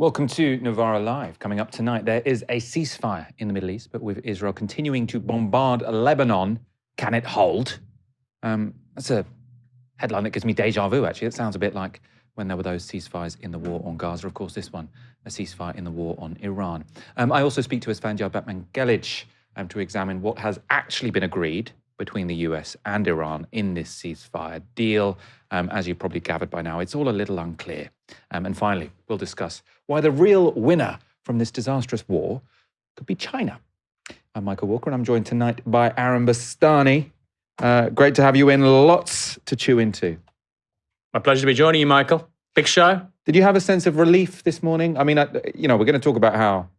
Welcome to Novara Live. Coming up tonight, there is a ceasefire in the Middle East, but with Israel continuing to bombard Lebanon, can it hold? That's a headline that gives me deja vu, actually. It sounds a bit like when there were those ceasefires in the war on Gaza. Of course, this one, a ceasefire in the war on Iran. I also speak to Esfandyar Batmanghelidj to examine what has actually been agreed between the US and Iran in this ceasefire deal. As you've probably gathered by now, it's all a little unclear. And finally, we'll discuss why the real winner from this disastrous war could be China. I'm Michael Walker, and I'm joined tonight by Aaron Bastani. Great to have you in. Lots to chew into. My pleasure to be joining you, Michael. Big show. Did you have a sense of relief this morning? I mean, we're going to talk about how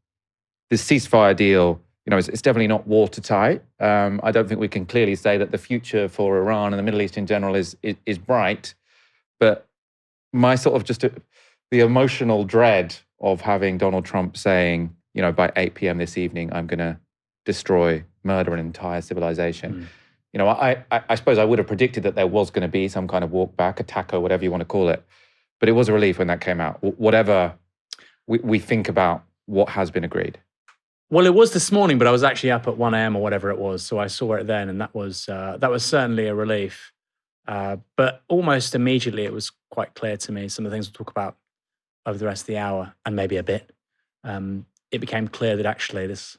this ceasefire deal, it's definitely not watertight. I don't think we can clearly say that the future for Iran and the Middle East in general is bright. But my sort of the emotional dread of having Donald Trump saying, by 8 p.m. this evening, I'm going to destroy, murder an entire civilization. I suppose I would have predicted that there was going to be some kind of walk back, attack, or whatever you want to call it. But it was a relief when that came out. Whatever we think about what has been agreed. Well, it was this morning, but I was actually up at 1 a.m. or whatever it was, so I saw it then, and that was certainly a relief. But almost immediately, it was quite clear to me, some of the things we'll talk about over the rest of the hour, and maybe a bit, it became clear that actually this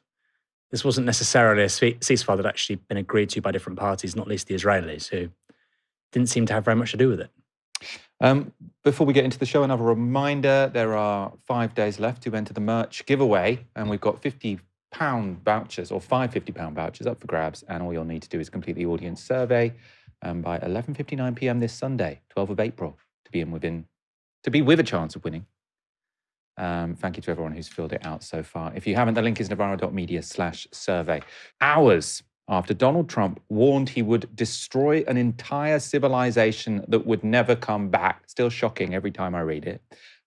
wasn't necessarily a ceasefire that had actually been agreed to by different parties, not least the Israelis, who didn't seem to have very much to do with it. Before we get into the show, another reminder, there are 5 days left to enter the merch giveaway, and we've got £50 vouchers or 5 £50 vouchers up for grabs, and all you'll need to do is complete the audience survey by 11:59 p.m. this Sunday, 12th of April, to be with a chance of winning. Thank you to everyone who's filled it out so far. If you haven't, the link is novara.media/survey. Hours after Donald Trump warned he would destroy an entire civilization that would never come back. Still shocking every time I read it.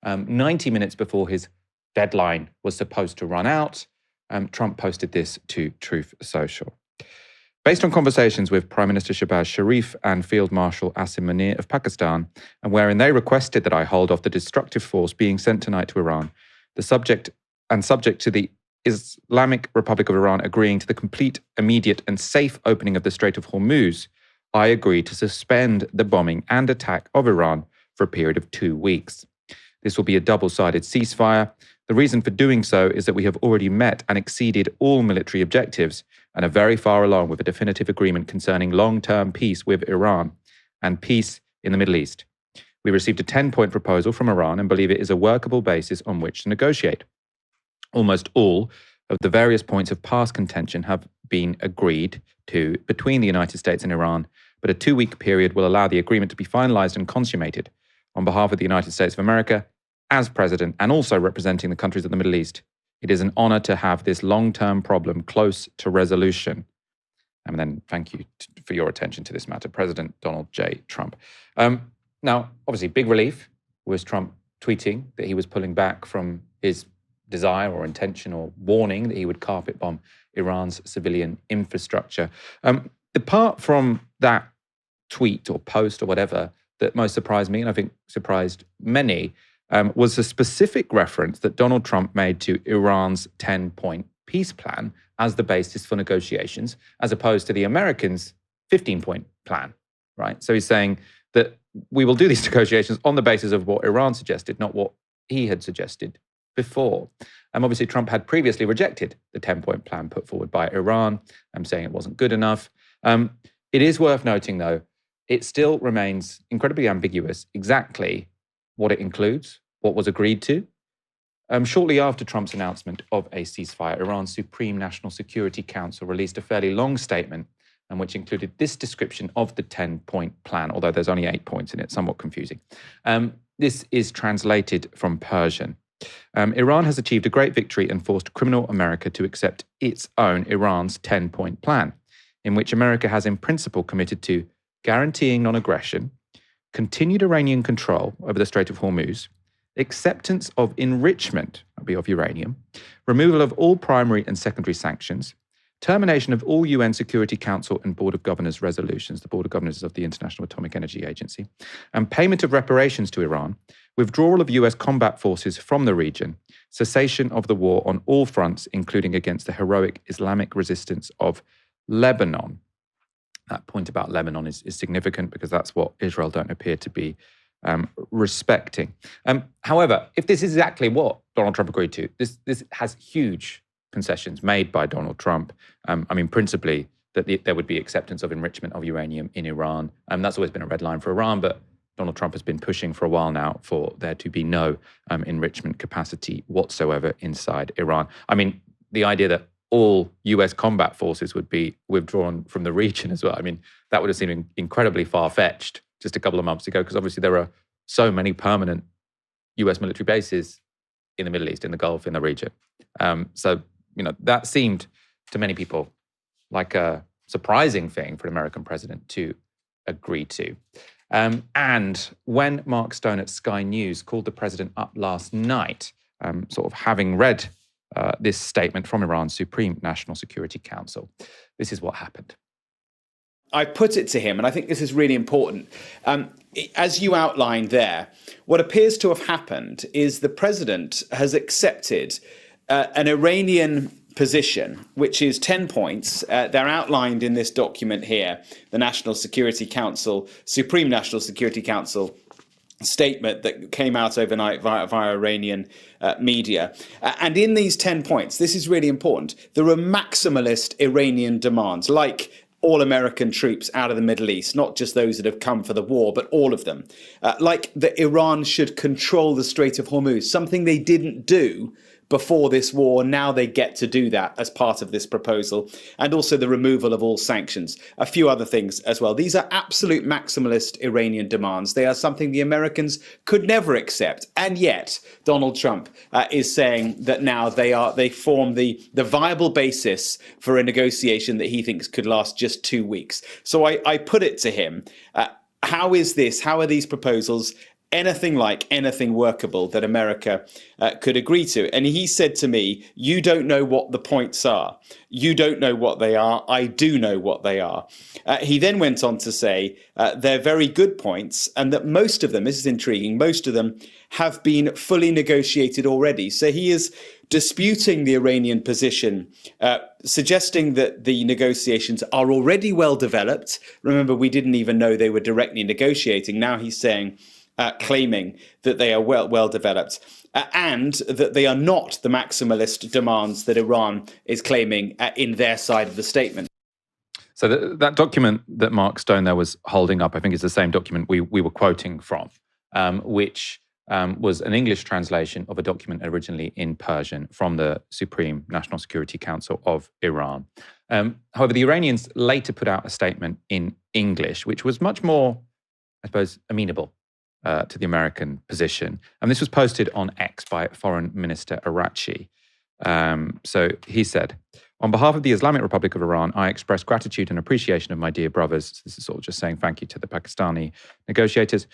90 minutes before his deadline was supposed to run out, Trump posted this to Truth Social. Based on conversations with Prime Minister Shehbaz Sharif and Field Marshal Asim Munir of Pakistan, and wherein they requested that I hold off the destructive force being sent tonight to Iran, subject to the Islamic Republic of Iran agreeing to the complete, immediate and safe opening of the Strait of Hormuz, I agree to suspend the bombing and attack of Iran for a period of 2 weeks. This will be a double-sided ceasefire. The reason for doing so is that we have already met and exceeded all military objectives and are very far along with a definitive agreement concerning long-term peace with Iran and peace in the Middle East. We received a 10-point proposal from Iran and believe it is a workable basis on which to negotiate. Almost all of the various points of past contention have been agreed to between the United States and Iran, but a 2-week period will allow the agreement to be finalized and consummated. On behalf of the United States of America, as president and also representing the countries of the Middle East, it is an honor to have this long-term problem close to resolution. And then thank you for your attention to this matter, President Donald J. Trump. Now, obviously, big relief was Trump tweeting that he was pulling back from his desire or intention or warning that he would carpet bomb Iran's civilian infrastructure. The part from that tweet or post or whatever that most surprised me, and I think surprised many, was a specific reference that Donald Trump made to Iran's 10-point peace plan as the basis for negotiations, as opposed to the Americans' 15-point plan, right? So he's saying that we will do these negotiations on the basis of what Iran suggested, not what he had suggested before. Obviously, Trump had previously rejected the 10-point plan put forward by Iran, saying it wasn't good enough. It is worth noting, though, it still remains incredibly ambiguous exactly what it includes, what was agreed to. Shortly after Trump's announcement of a ceasefire, Iran's Supreme National Security Council released a fairly long statement, which included this description of the 10-point plan, although there's only 8 points in it, somewhat confusing. This is translated from Persian. Iran has achieved a great victory and forced criminal America to accept its own Iran's 10-point plan, in which America has in principle committed to guaranteeing non-aggression, continued Iranian control over the Strait of Hormuz, acceptance of enrichment, that'll be of uranium, removal of all primary and secondary sanctions, termination of all UN Security Council and Board of Governors resolutions, the Board of Governors of the International Atomic Energy Agency, and payment of reparations to Iran, withdrawal of US combat forces from the region, cessation of the war on all fronts, including against the heroic Islamic resistance of Lebanon. That point about Lebanon is significant because that's what Israel don't appear to be respecting. However, if this is exactly what Donald Trump agreed to, this has huge concessions made by Donald Trump. Principally that there would be acceptance of enrichment of uranium in Iran. That's always been a red line for Iran, but Donald Trump has been pushing for a while now for there to be no enrichment capacity whatsoever inside Iran. The idea that all US combat forces would be withdrawn from the region as well, that would have seemed incredibly far-fetched just a couple of months ago, because obviously there are so many permanent US military bases in the Middle East, in the Gulf, in the region. That seemed to many people like a surprising thing for an American president to agree to. And when Mark Stone at Sky News called the president up last night, having read this statement from Iran's Supreme National Security Council, this is what happened. I put it to him, and I think this is really important. As you outlined there, what appears to have happened is the president has accepted an Iranian position, which is 10 points. They're outlined in this document here, the National Security Council, Supreme National Security Council statement that came out overnight via Iranian media. And in these 10 points, this is really important, there are maximalist Iranian demands, like all American troops out of the Middle East, not just those that have come for the war, but all of them. Like that Iran should control the Strait of Hormuz, something they didn't do before this war. Now they get to do that as part of this proposal, and also the removal of all sanctions. A few other things as well. These are absolute maximalist Iranian demands. They are something the Americans could never accept. And yet Donald Trump is saying that now they form the viable basis for a negotiation that he thinks could last just 2 weeks. So I put it to him, how is this? How are these proposals anything workable that America could agree to? And he said to me, you don't know what the points are. You don't know what they are. I do know what they are. He then went on to say they're very good points, and that most of them, this is intriguing, most of them have been fully negotiated already. So he is disputing the Iranian position, suggesting that the negotiations are already well developed. Remember, we didn't even know they were directly negotiating. Now he's saying, claiming that they are well developed, and that they are not the maximalist demands that Iran is claiming in their side of the statement. So that document that Mark Stone there was holding up, I think is the same document we were quoting from, which was an English translation of a document originally in Persian from the Supreme National Security Council of Iran. However, the Iranians later put out a statement in English, which was much more, I suppose, amenable to the American position. And this was posted on X by Foreign Minister Araghchi. So he said, on behalf of the Islamic Republic of Iran, I express gratitude and appreciation of my dear brothers. So this is sort of just saying thank you to the Pakistani negotiators.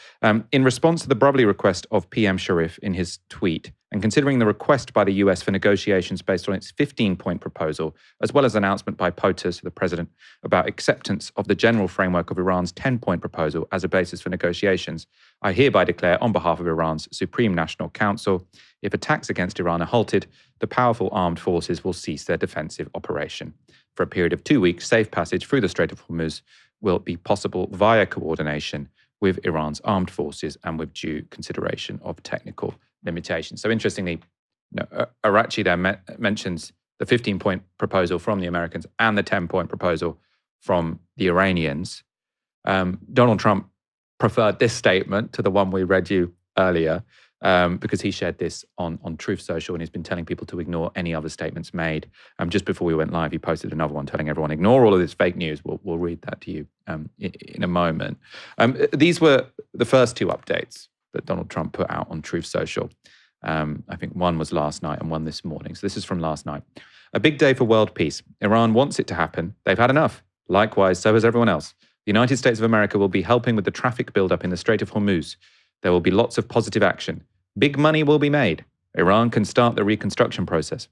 In response to the brotherly request of PM Sharif in his tweet, and considering the request by the US for negotiations based on its 15-point proposal, as well as announcement by POTUS, the president, about acceptance of the general framework of Iran's 10-point proposal as a basis for negotiations, I hereby declare on behalf of Iran's Supreme National Council, if attacks against Iran are halted, the powerful armed forces will cease their defensive operation. For a period of 2 weeks, safe passage through the Strait of Hormuz will be possible via coordination with Iran's armed forces and with due consideration of technical limitations. So interestingly, Araghchi there mentions the 15-point proposal from the Americans and the 10-point proposal from the Iranians. Donald Trump preferred this statement to the one we read you earlier, because he shared this on Truth Social, and he's been telling people to ignore any other statements made. Just before we went live, he posted another one telling everyone, ignore all of this fake news. We'll read that to you in a moment. These were the first two updates that Donald Trump put out on Truth Social. I think one was last night and one this morning. So this is from last night. A big day for world peace. Iran wants it to happen. They've had enough. Likewise, so has everyone else. The United States of America will be helping with the traffic buildup in the Strait of Hormuz. There will be lots of positive action. Big money will be made. Iran can start the reconstruction process.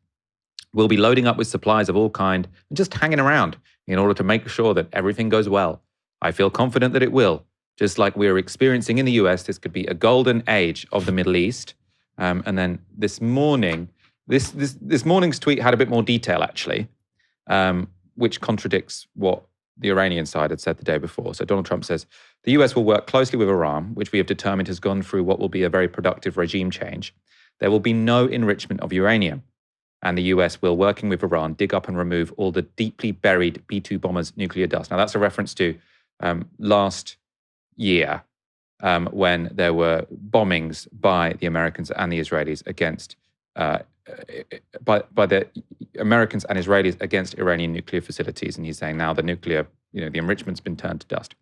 We'll be loading up with supplies of all kind and just hanging around in order to make sure that everything goes well. I feel confident that it will. Just like we're experiencing in the US, this could be a golden age of the Middle East. And then this morning, this morning's tweet had a bit more detail, actually, which contradicts what the Iranian side had said the day before. So Donald Trump says, the US will work closely with Iran, which we have determined has gone through what will be a very productive regime change. There will be no enrichment of uranium. And the US will, working with Iran, dig up and remove all the deeply buried B-2 bombers' nuclear dust. Now, that's a reference to last year when there were bombings by the Americans and the Israelis against by the Americans and Israelis against Iranian nuclear facilities. And he's saying now the nuclear, the enrichment's been turned to dust.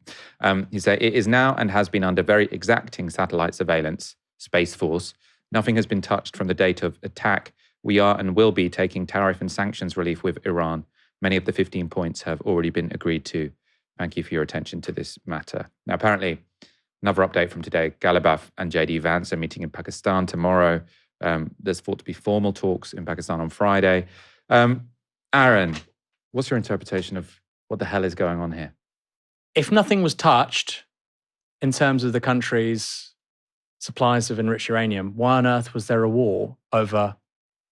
He's saying it is now and has been under very exacting satellite surveillance, Space Force. Nothing has been touched from the date of attack. We are and will be taking tariff and sanctions relief with Iran. Many of the 15 points have already been agreed to. Thank you for your attention to this matter. Now, apparently, another update from today, Ghalibaf and JD Vance are meeting in Pakistan tomorrow. There's thought to be formal talks in Pakistan on Friday. Aaron, what's your interpretation of what the hell is going on here? If nothing was touched in terms of the country's supplies of enriched uranium, why on earth was there a war over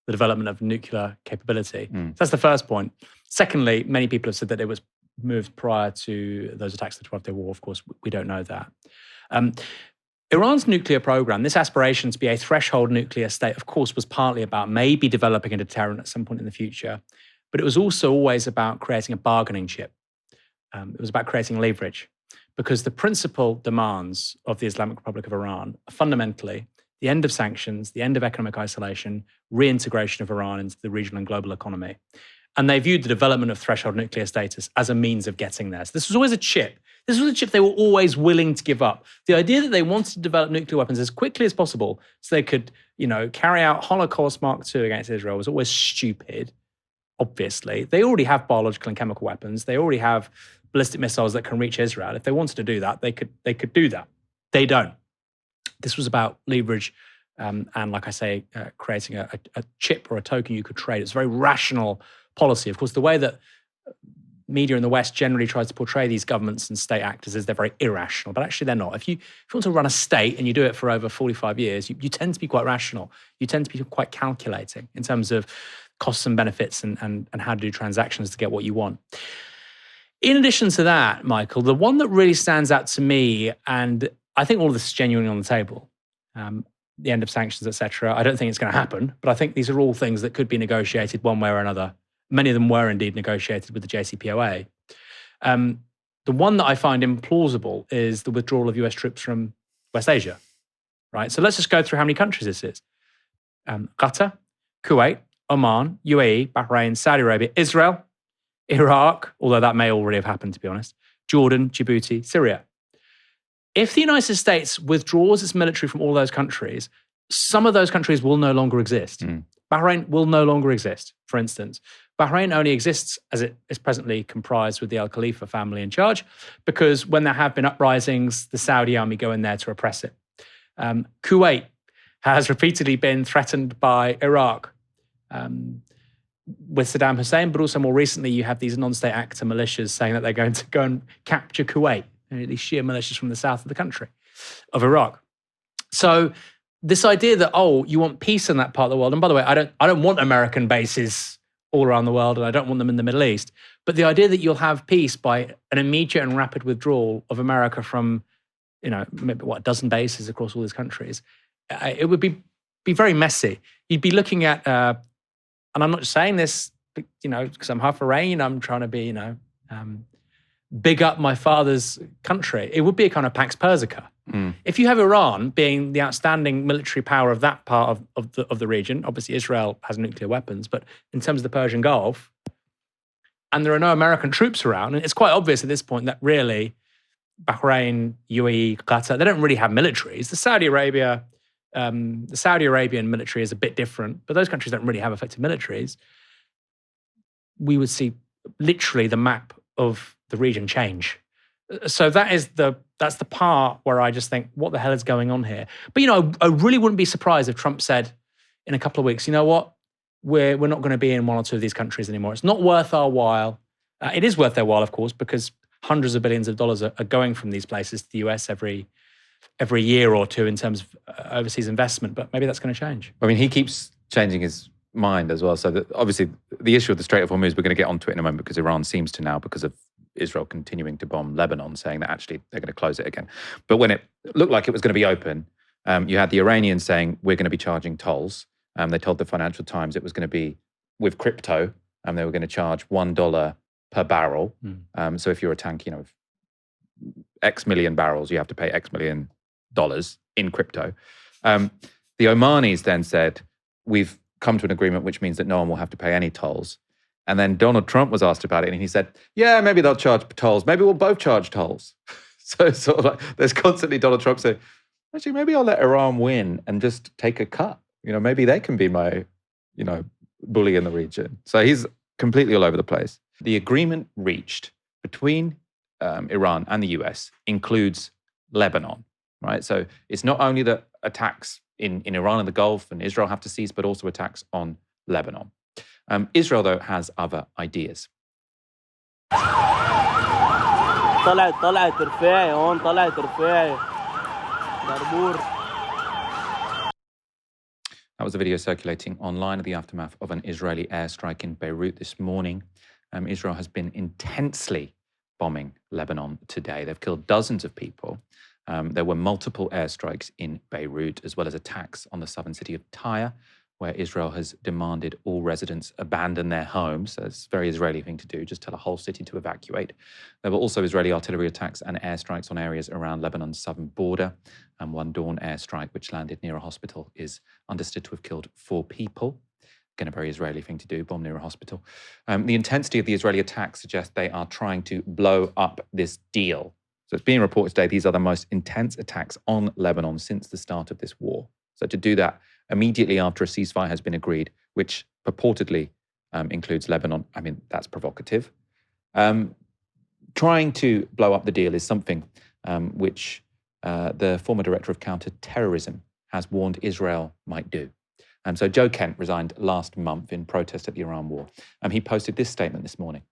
the development of nuclear capability? So that's the first point. Secondly, many people have said that it was moved prior to those attacks of the 12-day war. Of course, we don't know that. Iran's nuclear program, this aspiration to be a threshold nuclear state, of course, was partly about maybe developing a deterrent at some point in the future, but it was also always about creating a bargaining chip. It was about creating leverage, because the principal demands of the Islamic Republic of Iran are fundamentally the end of sanctions, the end of economic isolation, reintegration of Iran into the regional and global economy. And they viewed the development of threshold nuclear status as a means of getting there. So this was always a chip. This was a chip they were always willing to give up. The idea that they wanted to develop nuclear weapons as quickly as possible so they could, carry out Holocaust Mark II against Israel was always stupid, obviously. They already have biological and chemical weapons. They already have ballistic missiles that can reach Israel. If they wanted to do that, they could do that. They don't. This was about leverage and, like I say, creating a chip or a token you could trade. It's a very rational policy. Of course, the way that media in the West generally tries to portray these governments and state actors is they're very irrational, but actually they're not. If you want to run a state and you do it for over 45 years, you tend to be quite rational. You tend to be quite calculating in terms of costs and benefits and how to do transactions to get what you want. In addition to that, Michael, the one that really stands out to me, and I think all of this is genuinely on the table, the end of sanctions, etc. I don't think it's going to happen, but I think these are all things that could be negotiated one way or another. Many of them were indeed negotiated with the JCPOA. The one that I find implausible is the withdrawal of US troops from West Asia, right? So let's just go through how many countries this is. Qatar, Kuwait, Oman, UAE, Bahrain, Saudi Arabia, Israel, Iraq, although that may already have happened, to be honest, Jordan, Djibouti, Syria. If the United States withdraws its military from all those countries, some of those countries will no longer exist. Bahrain will no longer exist, for instance. Bahrain only exists as it is presently comprised with the Al Khalifa family in charge, because when there have been uprisings, the Saudi army go in there to repress it. Kuwait has repeatedly been threatened by Iraq with Saddam Hussein, but also more recently you have these non-state actor militias saying that they're going to go and capture Kuwait, these Shia militias from the south of the country, of Iraq. So this idea that, you want peace in that part of the world, and by the way, I don't want American bases all around the world, and I don't want them in the Middle East, but the idea that you'll have peace by an immediate and rapid withdrawal of America from, maybe a dozen bases across all these countries, it would be very messy. You'd be looking at, and I'm not just saying this, because I'm half Iranian, I'm trying to be, big up my father's country. It would be a kind of Pax Persica. If you have Iran being the outstanding military power of that part of the region, obviously Israel has nuclear weapons, but in terms of the Persian Gulf, and there are no American troops around, and it's quite obvious at this point that really Bahrain, UAE, Qatar, they don't really have militaries. The Saudi Arabian military is a bit different, but those countries don't really have effective militaries. We would see literally the map of the region change. So that's the part where I just think, what the hell is going on here? But I really wouldn't be surprised if Trump said in a couple of weeks, you know what, we're not going to be in one or two of these countries anymore. It's not worth our while. It is worth their while, of course, because hundreds of billions of dollars are going from these places to the US every year or two in terms of overseas investment. But maybe that's going to change. I mean, he keeps changing his mind as well. So that obviously the issue of the Strait of Hormuz, we're going to get onto it in a moment, because Iran seems to now, because of Israel continuing to bomb Lebanon, saying that actually they're going to close it again. But when it looked like it was going to be open, you had the Iranians saying, we're going to be charging tolls. They told the Financial Times it was going to be with crypto, and they were going to charge $1 per barrel. So if you're a tank, X million barrels, you have to pay X million dollars in crypto. The Omanis then said, we've come to an agreement, which means that no one will have to pay any tolls. And then Donald Trump was asked about it, and he said, yeah, maybe they'll charge tolls. Maybe we'll both charge tolls. So it's sort of like there's constantly Donald Trump saying, actually, maybe I'll let Iran win and just take a cut. Maybe they can be my, bully in the region. So he's completely all over the place. The agreement reached between Iran and the US includes Lebanon, right? So it's not only that attacks in Iran and the Gulf and Israel have to cease, but also attacks on Lebanon. Israel, though, has other ideas. That was a video circulating online in the aftermath of an Israeli airstrike in Beirut this morning. Israel has been intensely bombing Lebanon today. They've killed dozens of people. There were multiple airstrikes in Beirut, as well as attacks on the southern city of Tyre, where Israel has demanded all residents abandon their homes. That's a very Israeli thing to do, just tell a whole city to evacuate. There were also Israeli artillery attacks and airstrikes on areas around Lebanon's southern border. And one dawn airstrike, which landed near a hospital, is understood to have killed 4 people. Again, a very Israeli thing to do, bomb near a hospital. The intensity of the Israeli attacks suggests they are trying to blow up this deal. So it's being reported today, these are the most intense attacks on Lebanon since the start of this war. So to do that immediately after a ceasefire has been agreed, which purportedly includes Lebanon, I mean, that's provocative. Trying to blow up the deal is something which the former director of counter-terrorism has warned Israel might do. So Joe Kent resigned last month in protest at the Iran war. He posted this statement this morning.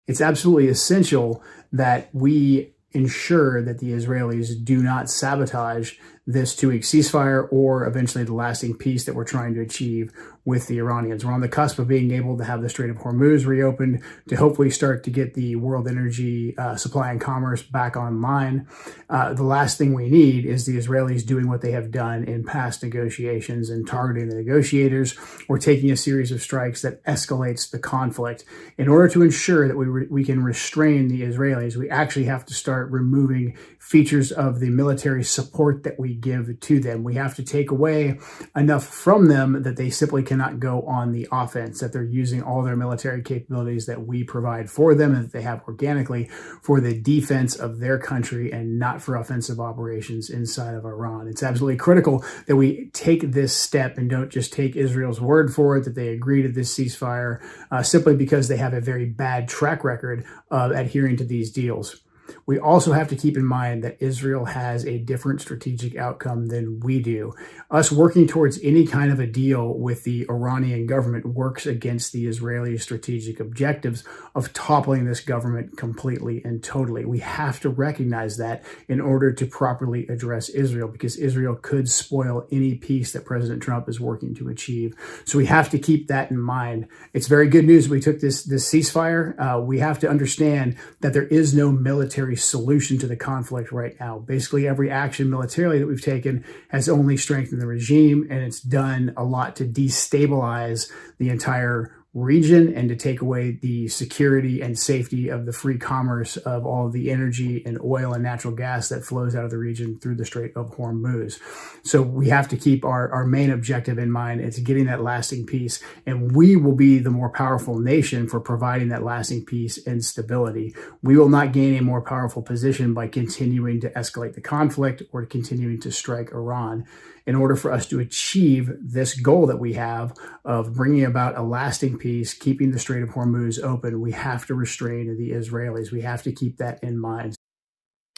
It's absolutely essential that we ensure that the Israelis do not sabotage this 2-week ceasefire or eventually the lasting peace that we're trying to achieve with the Iranians. We're on the cusp of being able to have the Strait of Hormuz reopened to hopefully start to get the world energy supply and commerce back online. The last thing we need is the Israelis doing what they have done in past negotiations and targeting the negotiators or taking a series of strikes that escalates the conflict. In order to ensure that we can restrain the Israelis, we actually have to start removing features of the military support that we give to them. We have to take away enough from them that they simply cannot go on the offense, that they're using all their military capabilities that we provide for them and that they have organically for the defense of their country and not for offensive operations inside of Iran. It's absolutely critical that we take this step and don't just take Israel's word for it, that they agree to this ceasefire simply because they have a very bad track record of adhering to these deals. We also have to keep in mind that Israel has a different strategic outcome than we do. Us working towards any kind of a deal with the Iranian government works against the Israeli strategic objectives of toppling this government completely and totally. We have to recognize that in order to properly address Israel, because Israel could spoil any peace that President Trump is working to achieve. So we have to keep that in mind. It's very good news we took this ceasefire. We have to understand that there is no military solution to the conflict right now. Basically, every action militarily that we've taken has only strengthened the regime, and it's done a lot to destabilize the entire region and to take away the security and safety of the free commerce of all of the energy and oil and natural gas that flows out of the region through the Strait of Hormuz. So we have to keep our main objective in mind. It's getting that lasting peace, and we will be the more powerful nation for providing that lasting peace and stability. We will not gain a more powerful position by continuing to escalate the conflict or continuing to strike Iran. In order for us to achieve this goal that we have of bringing about a lasting peace, keeping the Strait of Hormuz open, we have to restrain the Israelis. We have to keep that in mind.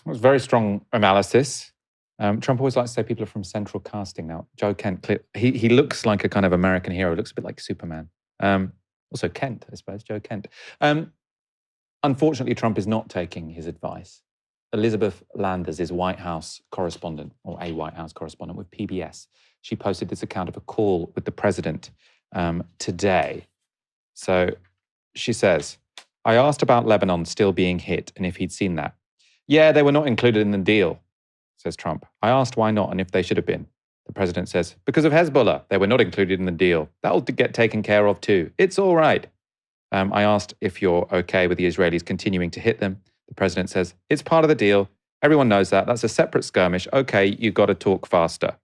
It was very strong analysis. Trump always likes to say people are from central casting. Now, Joe Kent, he looks like a kind of American hero. He looks a bit like Superman. Also Kent, I suppose, Joe Kent. unfortunately, Trump is not taking his advice. Elizabeth Landers is White House correspondent, or a White House correspondent with PBS. She posted this account of a call with the president today. So she says, I asked about Lebanon still being hit and if he'd seen that. Yeah, they were not included in the deal, says Trump. I asked why not and if they should have been. The president says, because of Hezbollah, they were not included in the deal. That'll get taken care of too. It's all right. I asked if you're okay with the Israelis continuing to hit them. The president says, it's part of the deal. Everyone knows that. That's a separate skirmish. Okay, you've got to talk faster.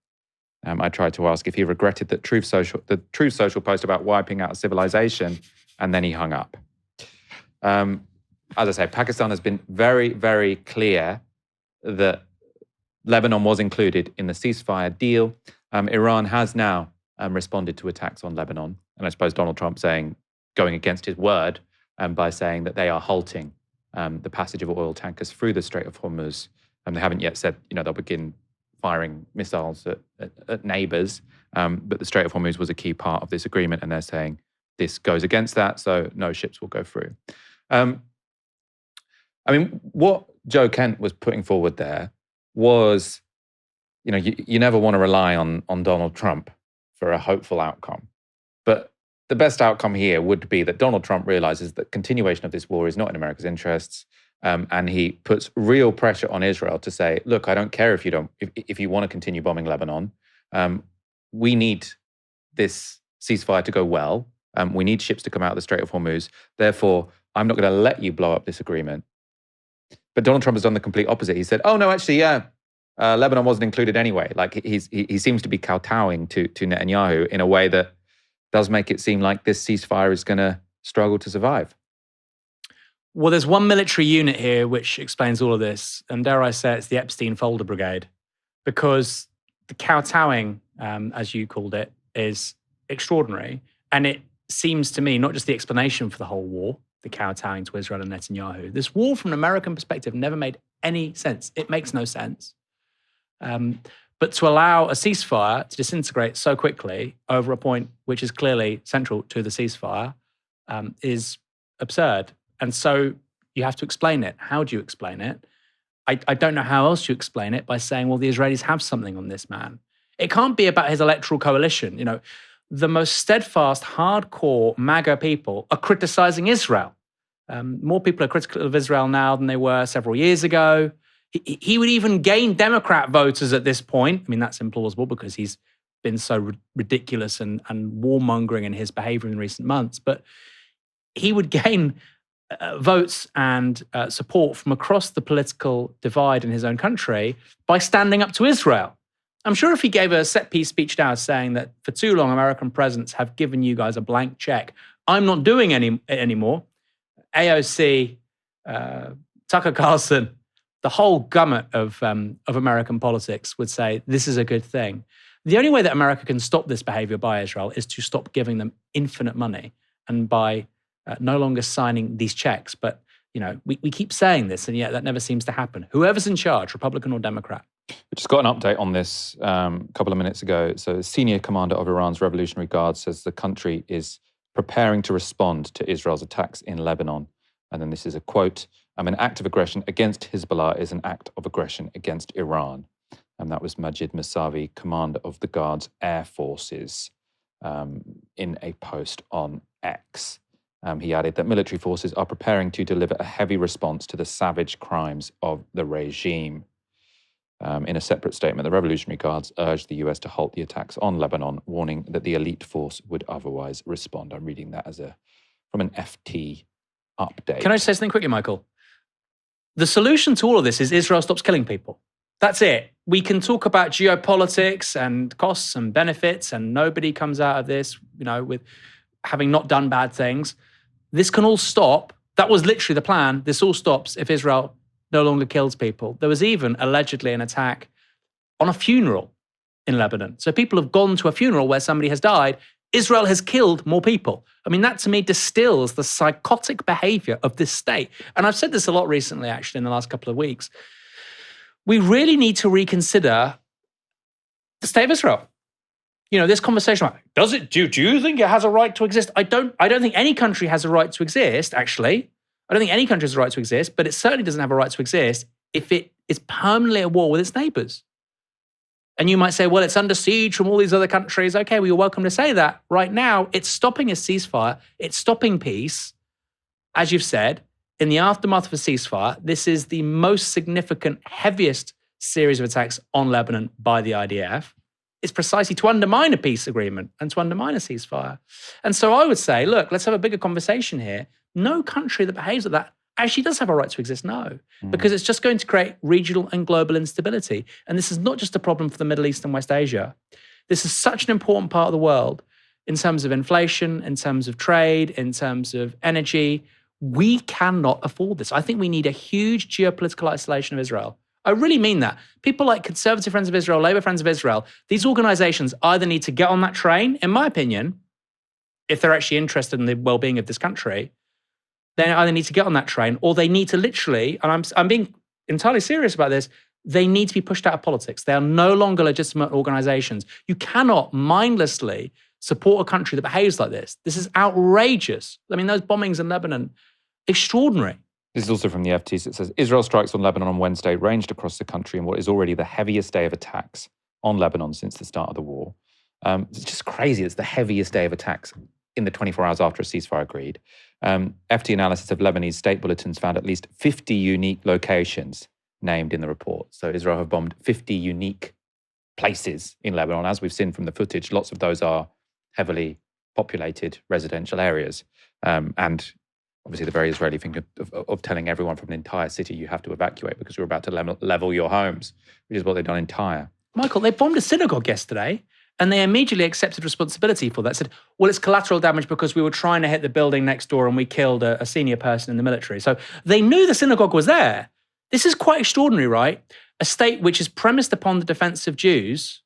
I tried to ask if he regretted the Truth Social post about wiping out civilization, and then he hung up. As I say, Pakistan has been very, very clear that Lebanon was included in the ceasefire deal. Iran has now responded to attacks on Lebanon. And I suppose Donald Trump going against his word by saying that they are halting the passage of oil tankers through the Strait of Hormuz. And they haven't yet said, they'll begin firing missiles at neighbors. But the Strait of Hormuz was a key part of this agreement. And they're saying this goes against that, so no ships will go through. What Joe Kent was putting forward there was, you never want to rely on Donald Trump for a hopeful outcome. But the best outcome here would be that Donald Trump realizes that continuation of this war is not in America's interests. And he puts real pressure on Israel to say, look, I don't care if you want to continue bombing Lebanon. We need this ceasefire to go well. We need ships to come out of the Strait of Hormuz. Therefore, I'm not going to let you blow up this agreement. But Donald Trump has done the complete opposite. He said, oh, no, actually, yeah, Lebanon wasn't included anyway. Like he seems to be kowtowing to Netanyahu in a way that does make it seem like this ceasefire is going to struggle to survive. Well, there's one military unit here which explains all of this, and dare I say it's the Epstein Folder Brigade, because the kowtowing, as you called it, is extraordinary, and it seems to me not just the explanation for the whole war, the kowtowing to Israel and Netanyahu. This war, from an American perspective, never made any sense. It makes no sense. But to allow a ceasefire to disintegrate so quickly over a point which is clearly central to the ceasefire is absurd. And so you have to explain it. How do you explain it? I don't know how else you explain it by saying, well, the Israelis have something on this man. It can't be about his electoral coalition. The most steadfast, hardcore MAGA people are criticizing Israel. More people are critical of Israel now than they were several years ago. He would even gain Democrat voters at this point. That's implausible because he's been so ridiculous and warmongering in his behavior in recent months. But he would gain votes and support from across the political divide in his own country by standing up to Israel. I'm sure if he gave a set-piece speech now saying that for too long American presidents have given you guys a blank check, I'm not doing it anymore, AOC, Tucker Carlson, the whole gamut of American politics would say this is a good thing. The only way that America can stop this behavior by Israel is to stop giving them infinite money and by no longer signing these checks. But, we keep saying this, and yet that never seems to happen. Whoever's in charge, Republican or Democrat. We just got an update on this a couple of minutes ago. So the senior commander of Iran's Revolutionary Guard says the country is preparing to respond to Israel's attacks in Lebanon. And then this is a quote, an act of aggression against Hezbollah is an act of aggression against Iran. And that was Majid Musavi, commander of the Guard's Air Forces, in a post on X. He added that military forces are preparing to deliver a heavy response to the savage crimes of the regime. In a separate statement, the Revolutionary Guards urged the US to halt the attacks on Lebanon, warning that the elite force would otherwise respond. I'm reading that from an FT update. Can I say something quickly, Michael? The solution to all of this is Israel stops killing people. That's it. We can talk about geopolitics and costs and benefits, and nobody comes out of this, with having not done bad things. This can all stop. That was literally the plan. This all stops if Israel no longer kills people. There was even allegedly an attack on a funeral in Lebanon. So people have gone to a funeral where somebody has died. Israel has killed more people. That to me distills the psychotic behavior of this state. And I've said this a lot recently, actually, in the last couple of weeks. We really need to reconsider the state of Israel. This conversation about, do you think it has a right to exist? I don't think any country has a right to exist, actually. I don't think any country has a right to exist, but it certainly doesn't have a right to exist if it is permanently at war with its neighbors. And you might say, well, it's under siege from all these other countries. Okay, well, you're welcome to say that. Right now, it's stopping a ceasefire. It's stopping peace. As you've said, in the aftermath of a ceasefire, this is the most significant, heaviest series of attacks on Lebanon by the IDF. It's precisely to undermine a peace agreement and to undermine a ceasefire. And so I would say, look, let's have a bigger conversation here. No country that behaves like that actually does have a right to exist, no, because it's just going to create regional and global instability. And this is not just a problem for the Middle East and West Asia. This is such an important part of the world in terms of inflation, in terms of trade, in terms of energy. We cannot afford this. I think we need a huge geopolitical isolation of Israel. I really mean that. People like Conservative Friends of Israel, Labour Friends of Israel, these organizations either need to get on that train, in my opinion, if they're actually interested in the well-being of this country, they either need to get on that train or they need to literally, and I'm being entirely serious about this, they need to be pushed out of politics. They are no longer legitimate organizations. You cannot mindlessly support a country that behaves like this. This is outrageous. I mean, those bombings in Lebanon, extraordinary. This is also from the FT. It says, Israel strikes on Lebanon on Wednesday ranged across the country in what is already the heaviest day of attacks on Lebanon since the start of the war. It's just crazy. It's the heaviest day of attacks in the 24 hours after a ceasefire agreed. FT analysis of Lebanese state bulletins found at least 50 unique locations named in the report. So Israel have bombed 50 unique places in Lebanon. As we've seen from the footage, lots of those are heavily populated residential areas. And obviously the very Israeli thing of telling everyone from an entire city you have to evacuate because you're about to level your homes, which is what they've done in Tyre. Michael, they bombed a synagogue yesterday and they immediately accepted responsibility for that. Said, well, it's collateral damage because we were trying to hit the building next door and we killed a senior person in the military. So they knew the synagogue was there. This is quite extraordinary, right? A state which is premised upon the defense of Jews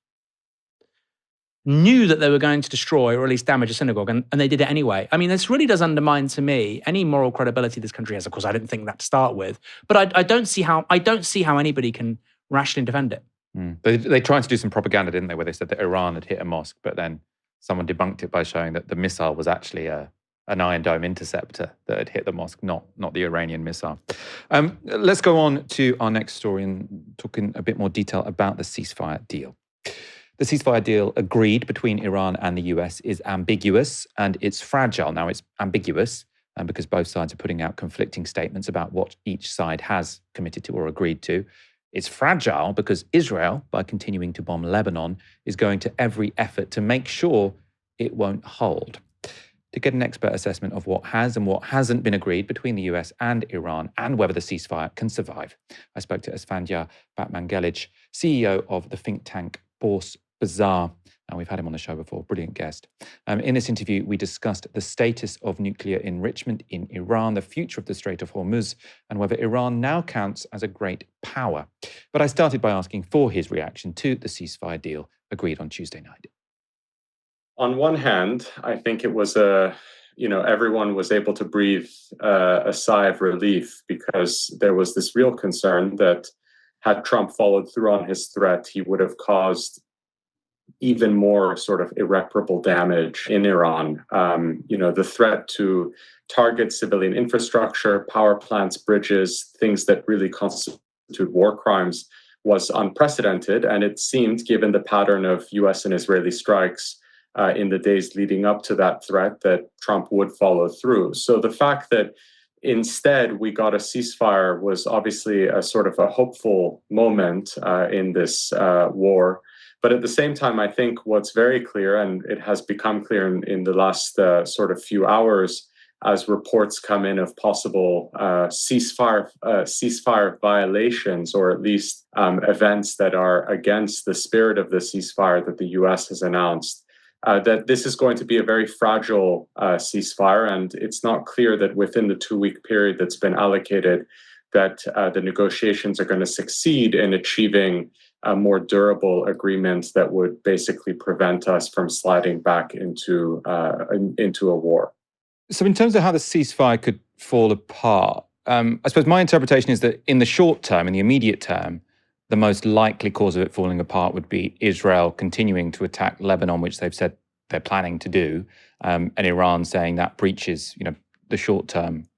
knew that they were going to destroy or at least damage a synagogue, and they did it anyway. I mean, this really does undermine, to me, any moral credibility this country has. Of course, I didn't think that to start with, but I don't see how anybody can rationally defend it. They tried to do some propaganda, didn't they, where they said that Iran had hit a mosque, but then someone debunked it by showing that the missile was actually an Iron Dome interceptor that had hit the mosque, not the Iranian missile. Let's go on to our next story and talk in a bit more detail about the ceasefire deal. The ceasefire deal agreed between Iran and the US is ambiguous and it's fragile. Now, it's ambiguous because both sides are putting out conflicting statements about what each side has committed to or agreed to. It's fragile because Israel, by continuing to bomb Lebanon, is going to every effort to make sure it won't hold. To get an expert assessment of what has and what hasn't been agreed between the US and Iran and whether the ceasefire can survive, I spoke to Esfandyar Batmanghelidj, CEO of the think tank Bourse Bazaar. And we've had him on the show before, brilliant guest. In this interview, we discussed the status of nuclear enrichment in Iran, the future of the Strait of Hormuz, and whether Iran now counts as a great power. But I started by asking for his reaction to the ceasefire deal agreed on Tuesday night. On one hand, I think it was everyone was able to breathe a sigh of relief because there was this real concern that had Trump followed through on his threat, he would have caused even more sort of irreparable damage in Iran. The threat to target civilian infrastructure, power plants, bridges, things that really constitute war crimes was unprecedented. And it seemed, given the pattern of US and Israeli strikes in the days leading up to that threat, that Trump would follow through. So the fact that instead we got a ceasefire was obviously a sort of a hopeful moment in this war. But at the same time, I think what's very clear, and it has become clear in the last sort of few hours, as reports come in of possible ceasefire violations, or at least events that are against the spirit of the ceasefire that the US has announced, that this is going to be a very fragile ceasefire. And it's not clear that within the 2-week period that's been allocated, that the negotiations are going to succeed in achieving a more durable agreement that would basically prevent us from sliding back into a war. So in terms of how the ceasefire could fall apart, I suppose my interpretation is that in the short term, in the immediate term, the most likely cause of it falling apart would be Israel continuing to attack Lebanon, which they've said they're planning to do, and Iran saying that breaches, the short-term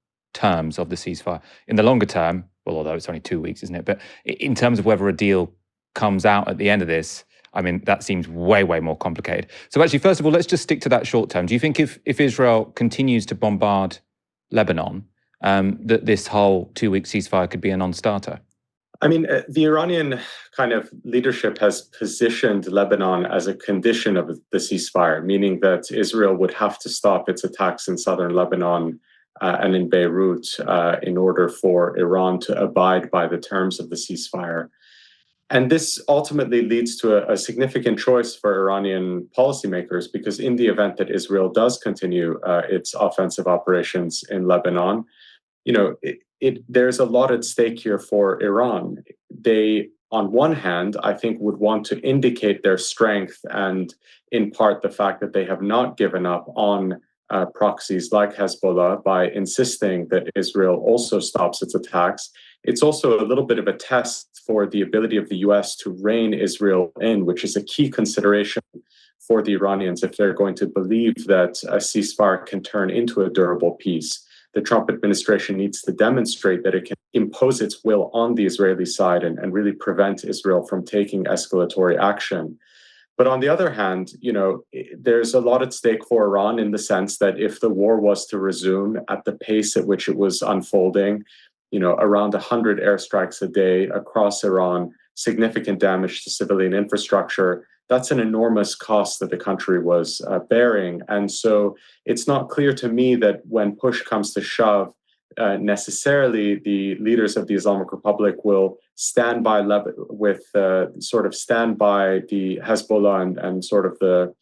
terms of the ceasefire. In the longer term, well, although it's only 2 weeks, isn't it? But in terms of whether a deal comes out at the end of this, I mean, that seems way, way more complicated. So actually, first of all, let's just stick to that short term. Do you think if Israel continues to bombard Lebanon, that this whole 2-week ceasefire could be a non-starter? I mean, the Iranian kind of leadership has positioned Lebanon as a condition of the ceasefire, meaning that Israel would have to stop its attacks in southern Lebanon and in Beirut in order for Iran to abide by the terms of the ceasefire. And this ultimately leads to a significant choice for Iranian policymakers, because in the event that Israel does continue its offensive operations in Lebanon, there's a lot at stake here for Iran. They, on one hand, I think would want to indicate their strength, and in part the fact that they have not given up on proxies like Hezbollah by insisting that Israel also stops its attacks. It's also a little bit of a test for the ability of the US to rein Israel in, which is a key consideration for the Iranians if they're going to believe that a ceasefire can turn into a durable peace. The Trump administration needs to demonstrate that it can impose its will on the Israeli side and really prevent Israel from taking escalatory action. But on the other hand, there's a lot at stake for Iran in the sense that if the war was to resume at the pace at which it was unfolding, around 100 airstrikes a day across Iran, significant damage to civilian infrastructure, that's an enormous cost that the country was bearing. And so it's not clear to me that when push comes to shove, necessarily the leaders of the Islamic Republic will stand by the Hezbollah and sort of the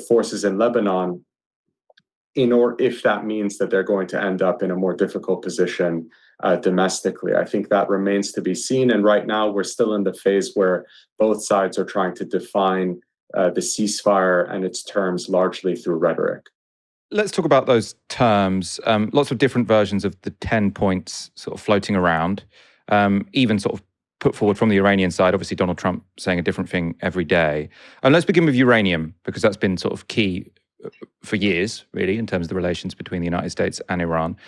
forces in Lebanon, if that means that they're going to end up in a more difficult position domestically. I think that remains to be seen. And right now we're still in the phase where both sides are trying to define the ceasefire and its terms largely through rhetoric. Let's talk about those terms. Lots of different versions of the 10 points sort of floating around, even sort of put forward from the Iranian side. Obviously, Donald Trump saying a different thing every day. And let's begin with uranium, because that's been sort of key for years, really, in terms of the relations between the United States and Iran.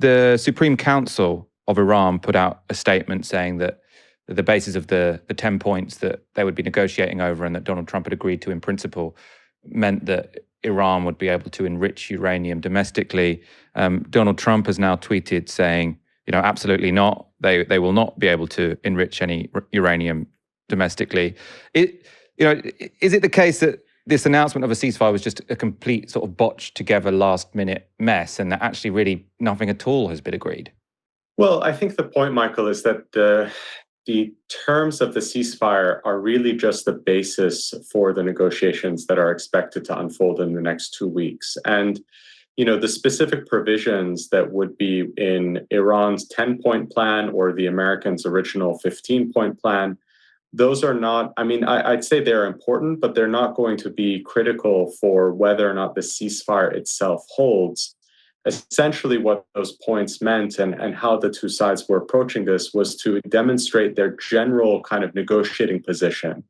The Supreme Council of Iran put out a statement saying that the basis of the 10 points that they would be negotiating over and that Donald Trump had agreed to in principle meant that Iran would be able to enrich uranium domestically. Donald Trump has now tweeted saying, absolutely not. They will not be able to enrich any uranium domestically. Is it the case that this announcement of a ceasefire was just a complete sort of botched together last minute mess and that actually really nothing at all has been agreed? Well, I think the point, Michael, is that the terms of the ceasefire are really just the basis for the negotiations that are expected to unfold in the next 2 weeks. And, the specific provisions that would be in Iran's 10-point plan or the Americans' original 15-point plan, those are not, I'd say they're important, but they're not going to be critical for whether or not the ceasefire itself holds. Essentially, what those points meant and how the two sides were approaching this was to demonstrate their general kind of negotiating position.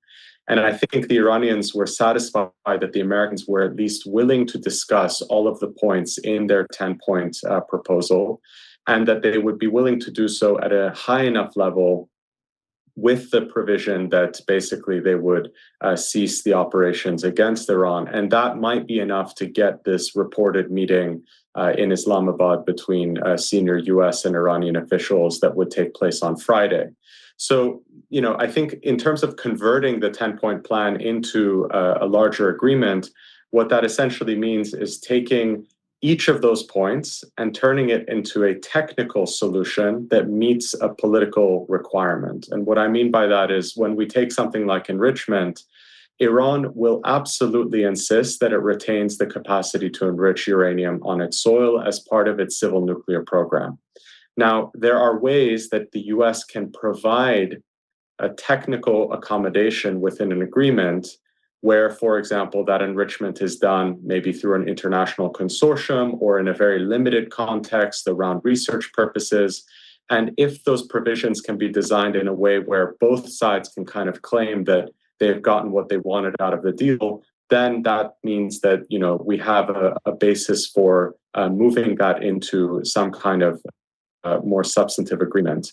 And I think the Iranians were satisfied that the Americans were at least willing to discuss all of the points in their 10-point proposal, and that they would be willing to do so at a high enough level with the provision that basically they would cease the operations against Iran. And that might be enough to get this reported meeting in Islamabad between senior US and Iranian officials that would take place on Friday. So, I think in terms of converting the 10-point plan into a larger agreement, what that essentially means is taking each of those points and turning it into a technical solution that meets a political requirement. And what I mean by that is when we take something like enrichment, Iran will absolutely insist that it retains the capacity to enrich uranium on its soil as part of its civil nuclear program. Now, there are ways that the US can provide a technical accommodation within an agreement where, for example, that enrichment is done maybe through an international consortium or in a very limited context around research purposes. And if those provisions can be designed in a way where both sides can kind of claim that they've gotten what they wanted out of the deal, then that means that, we have a basis for moving that into some kind of more substantive agreement.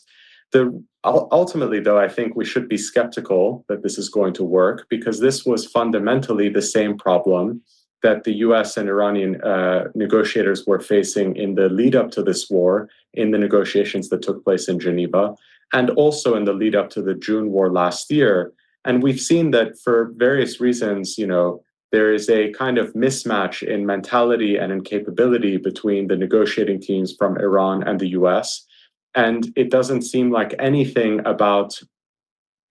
Ultimately, though, I think we should be skeptical that this is going to work, because this was fundamentally the same problem that the US and Iranian negotiators were facing in the lead up to this war, in the negotiations that took place in Geneva, and also in the lead up to the June war last year. And we've seen that for various reasons, there is a kind of mismatch in mentality and in capability between the negotiating teams from Iran and the US. And it doesn't seem like anything about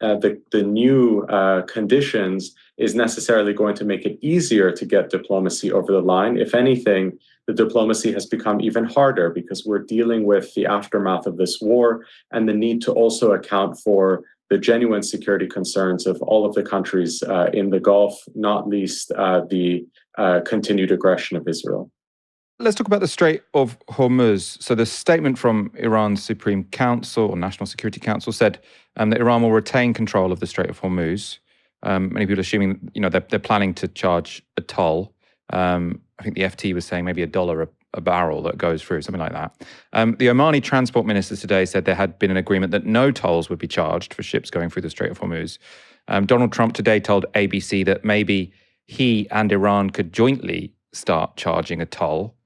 the new conditions is necessarily going to make it easier to get diplomacy over the line. If anything, the diplomacy has become even harder, because we're dealing with the aftermath of this war and the need to also account for the genuine security concerns of all of the countries in the Gulf, not least the continued aggression of Israel. Let's talk about the Strait of Hormuz. So the statement from Iran's Supreme Council, or National Security Council, said that Iran will retain control of the Strait of Hormuz. Many people are assuming, they're planning to charge a toll. I think the FT was saying maybe $1 a barrel that goes through, something like that. The Omani transport minister today said there had been an agreement that no tolls would be charged for ships going through the Strait of Hormuz. Donald Trump today told ABC that maybe he and Iran could jointly start charging a toll.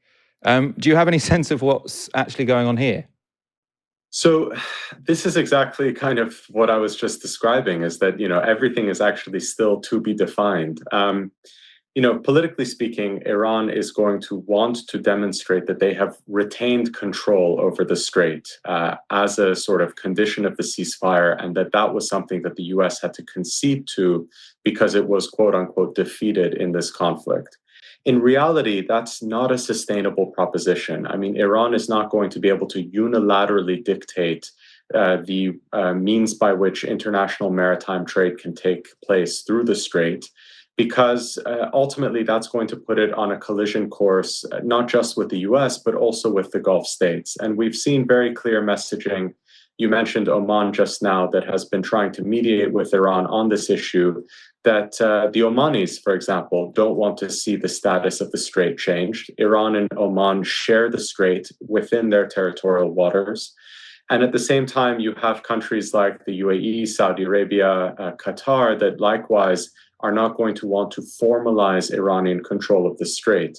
Do you have any sense of what's actually going on here? So this is exactly kind of what I was just describing, is that, everything is actually still to be defined. Politically speaking, Iran is going to want to demonstrate that they have retained control over the strait as a sort of condition of the ceasefire, and that was something that the US had to concede to because it was, quote unquote, defeated in this conflict. In reality, that's not a sustainable proposition. I mean, Iran is not going to be able to unilaterally dictate the means by which international maritime trade can take place through the strait, because ultimately that's going to put it on a collision course, not just with the US, but also with the Gulf states. And we've seen very clear messaging. You mentioned Oman just now, that has been trying to mediate with Iran on this issue, that the Omanis, for example, don't want to see the status of the strait changed. Iran and Oman share the strait within their territorial waters. And at the same time, you have countries like the UAE, Saudi Arabia, Qatar, that likewise are not going to want to formalize Iranian control of the strait.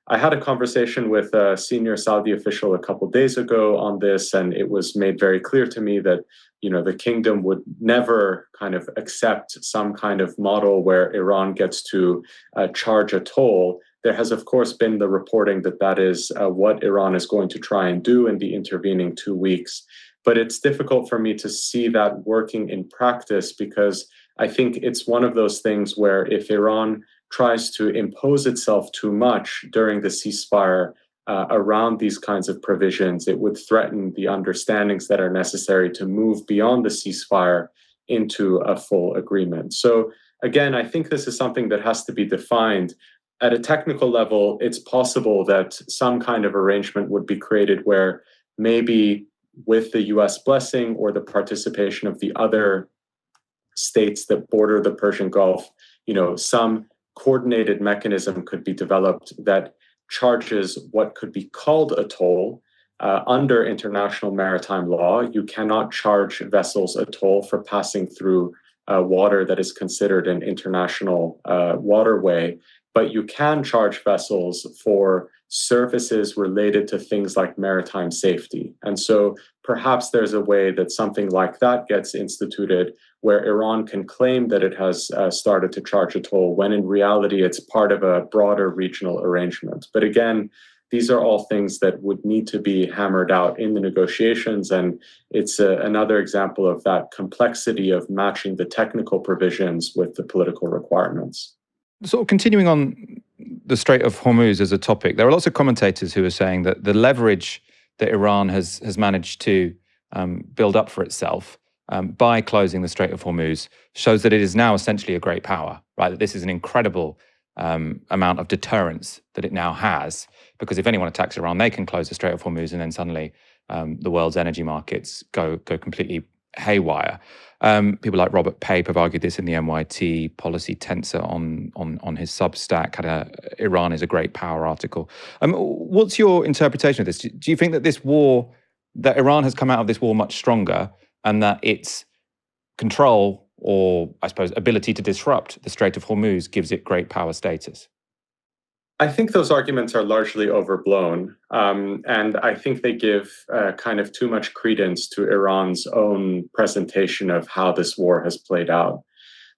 I had a conversation with a senior Saudi official a couple of days ago on this, and it was made very clear to me that, the kingdom would never kind of accept some kind of model where Iran gets to charge a toll. There has, of course, been the reporting that that is what Iran is going to try and do in the intervening 2 weeks. But it's difficult for me to see that working in practice, because I think it's one of those things where if Iran tries to impose itself too much during the ceasefire around these kinds of provisions, it would threaten the understandings that are necessary to move beyond the ceasefire into a full agreement. So again, I think this is something that has to be defined. At a technical level, it's possible that some kind of arrangement would be created where maybe with the US blessing or the participation of the other states that border the Persian Gulf, some coordinated mechanism could be developed that charges what could be called a toll. Under international maritime law, you cannot charge vessels a toll for passing through water that is considered an international waterway, but you can charge vessels for services related to things like maritime safety. And so perhaps there's a way that something like that gets instituted, where Iran can claim that it has started to charge a toll, when in reality it's part of a broader regional arrangement. But again, these are all things that would need to be hammered out in the negotiations, and it's another example of that complexity of matching the technical provisions with the political requirements. Sort of continuing on the Strait of Hormuz as a topic, there are lots of commentators who are saying that the leverage that Iran has managed to build up for itself by closing the Strait of Hormuz shows that it is now essentially a great power, right? That this is an incredible amount of deterrence that it now has, because if anyone attacks Iran, they can close the Strait of Hormuz, and then suddenly the world's energy markets go completely haywire. People like Robert Pape have argued this in the NYT policy tensor on his Substack. Had a Iran is a great power article. What's your interpretation of this? Do you think that this war, that Iran has come out of this war much stronger, and that its control, or I suppose ability to disrupt the Strait of Hormuz, gives it great power status? I think those arguments are largely overblown, and I think they give kind of too much credence to Iran's own presentation of how this war has played out.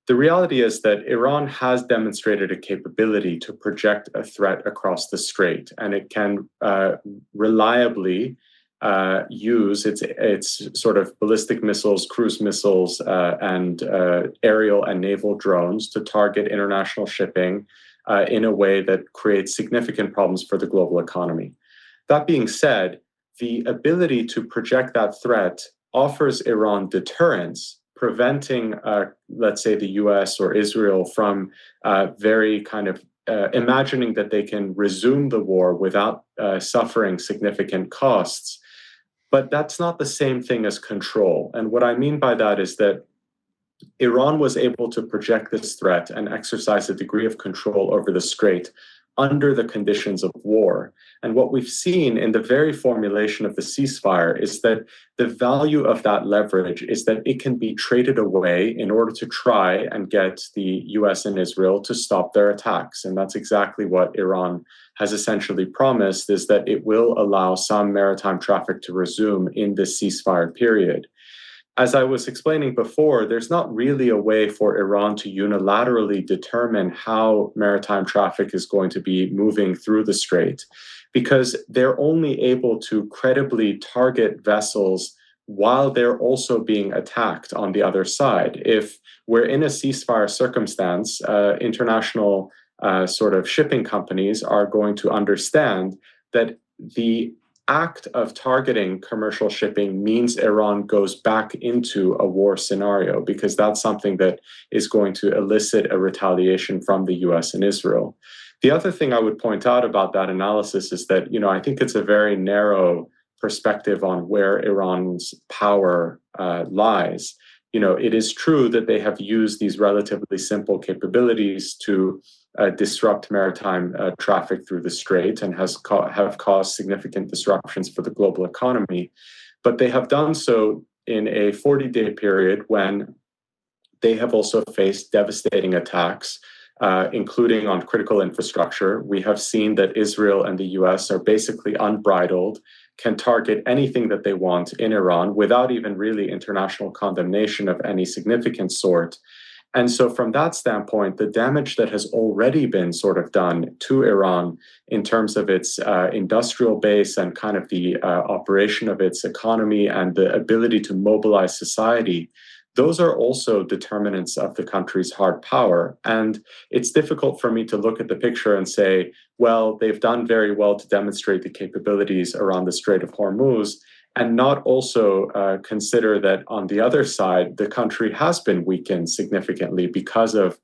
The reality is that Iran has demonstrated a capability to project a threat across the strait, and it can reliably use its sort of ballistic missiles, cruise missiles, and aerial and naval drones to target international shipping in a way that creates significant problems for the global economy. That being said, the ability to project that threat offers Iran deterrence, preventing, let's say, the US or Israel from very kind of imagining that they can resume the war without suffering significant costs. But that's not the same thing as control. And what I mean by that is that Iran was able to project this threat and exercise a degree of control over the strait under the conditions of war. And what we've seen in the very formulation of the ceasefire is that the value of that leverage is that it can be traded away in order to try and get the US and Israel to stop their attacks. And that's exactly what Iran has essentially promised, is that it will allow some maritime traffic to resume in this ceasefire period. As I was explaining before, there's not really a way for Iran to unilaterally determine how maritime traffic is going to be moving through the strait, because they're only able to credibly target vessels while they're also being attacked on the other side. If we're in a ceasefire circumstance, international sort of shipping companies are going to understand that the act of targeting commercial shipping means Iran goes back into a war scenario, because that's something that is going to elicit a retaliation from the US and Israel. The other thing I would point out about that analysis is that, I think it's a very narrow perspective on where Iran's power lies. It is true that they have used these relatively simple capabilities to disrupt maritime traffic through the strait and have caused significant disruptions for the global economy. But they have done so in a 40-day period when they have also faced devastating attacks, including on critical infrastructure. We have seen that Israel and the US are basically unbridled, can target anything that they want in Iran without even really international condemnation of any significant sort. And so from that standpoint, the damage that has already been sort of done to Iran in terms of its industrial base and kind of the operation of its economy and the ability to mobilize society, those are also determinants of the country's hard power. And it's difficult for me to look at the picture and say, well, they've done very well to demonstrate the capabilities around the Strait of Hormuz, and not also consider that on the other side, the country has been weakened significantly because of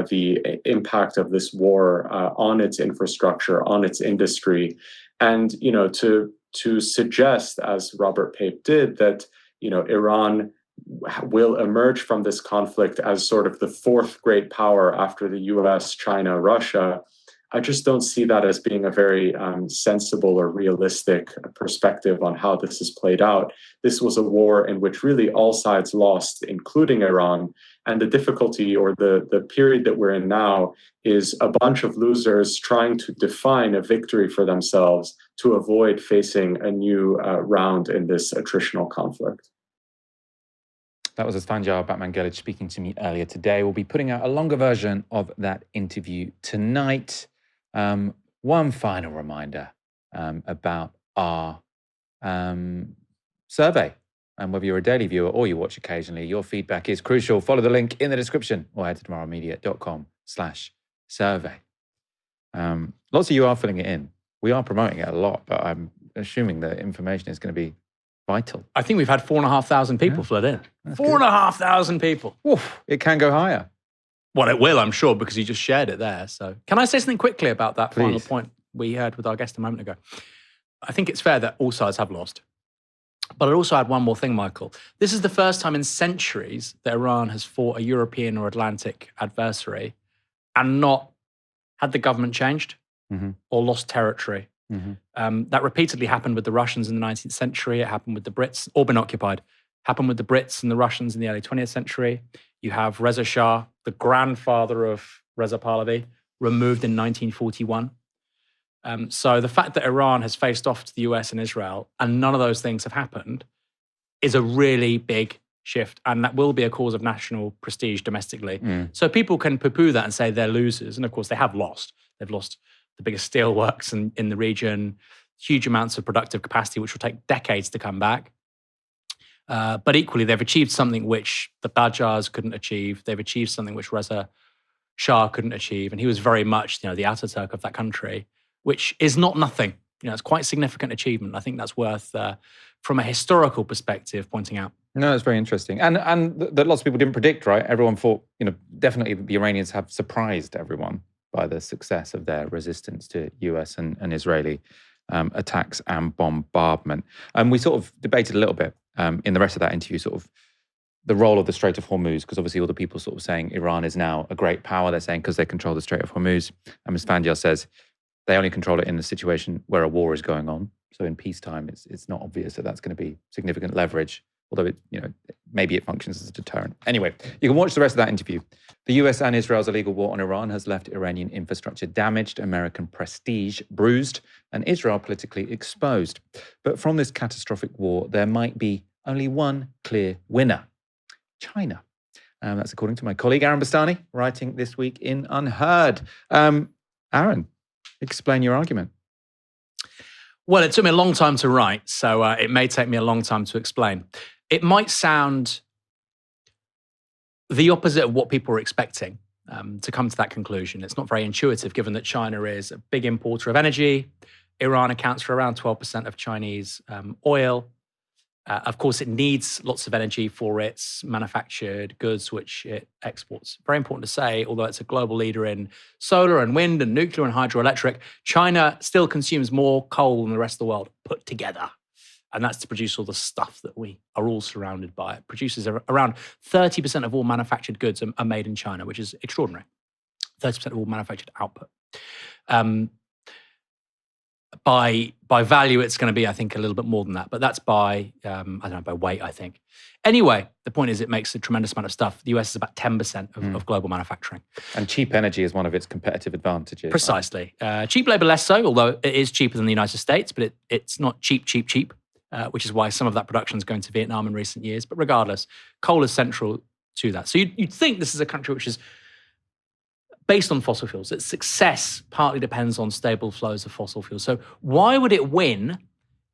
the impact of this war on its infrastructure, on its industry. And, to suggest, as Robert Pape did, that, Iran will emerge from this conflict as sort of the fourth great power after the US, China, Russia, I just don't see that as being a very sensible or realistic perspective on how this has played out. This was a war in which really all sides lost, including Iran. And the difficulty, or the period that we're in now, is a bunch of losers trying to define a victory for themselves to avoid facing a new round in this attritional conflict. That was Esfandyar Batmanghelidj speaking to me earlier today. We'll be putting out a longer version of that interview tonight. One final reminder about our survey. And whether you're a daily viewer or you watch occasionally, your feedback is crucial. Follow the link in the description or head to tomorrowmedia.com/survey. Lots of you are filling it in. We are promoting it a lot, but I'm assuming the information is going to be vital. I think we've had 4,500 people flood in. 4,500 people. Oof, it can go higher. Well, it will, I'm sure, because you just shared it there. So, can I say something quickly about that final point we heard with our guest a moment ago? I think it's fair that all sides have lost. But I'd also add one more thing, Michael. This is the first time in centuries that Iran has fought a European or Atlantic adversary and not had the government changed or lost territory. That repeatedly happened with the Russians in the 19th century. It happened with the Brits, or been occupied. Happened with the Brits and the Russians in the early 20th century. You have Reza Shah, the grandfather of Reza Pahlavi, removed in 1941. So the fact that Iran has faced off to the US and Israel and none of those things have happened is a really big shift. And that will be a cause of national prestige domestically. So people can poo-poo that and say they're losers. And of course, they have lost. They've lost the biggest steelworks in the region, huge amounts of productive capacity, which will take decades to come back. But equally, they've achieved something which the Qajars couldn't achieve. They've achieved something which Reza Shah couldn't achieve. And he was very much, the Ataturk of that country, which is not nothing. It's quite a significant achievement. I think that's worth, from a historical perspective, pointing out. No, it's very interesting. And that lots of people didn't predict, right? Everyone thought, definitely the Iranians have surprised everyone by the success of their resistance to US and Israeli attacks and bombardment. And we sort of debated a little bit in the rest of that interview, sort of the role of the Strait of Hormuz, because obviously all the people sort of saying Iran is now a great power. They're saying because they control the Strait of Hormuz. And Esfandyar says they only control it in the situation where a war is going on. So in peacetime, it's not obvious that that's going to be significant leverage, although maybe it functions as a deterrent. Anyway, you can watch the rest of that interview. The US and Israel's illegal war on Iran has left Iranian infrastructure damaged, American prestige bruised, and Israel politically exposed. But from this catastrophic war, there might be only one clear winner: China. That's according to my colleague Aaron Bastani, writing this week in Unheard. Aaron, explain your argument. Well, it took me a long time to write, so it may take me a long time to explain. It might sound the opposite of what people were expecting to come to that conclusion. It's not very intuitive, given that China is a big importer of energy. Iran accounts for around 12% of Chinese oil. Of course, it needs lots of energy for its manufactured goods, which it exports. Very important to say, although it's a global leader in solar and wind and nuclear and hydroelectric, China still consumes more coal than the rest of the world put together. And that's to produce all the stuff that we are all surrounded by. It produces around 30% of all manufactured goods are made in China, which is extraordinary. 30% of all manufactured output. By value, it's going to be, I think, a little bit more than that. But that's by, by weight, I think. Anyway, the point is it makes a tremendous amount of stuff. The US is about 10% of global manufacturing. And cheap energy is one of its competitive advantages. Precisely. Cheap labor less so, although it is cheaper than the United States, but it's not cheap, which is why some of that production is going to Vietnam in recent years. But regardless, coal is central to that. So you'd think this is a country which is based on fossil fuels. Its success partly depends on stable flows of fossil fuels. So why would it win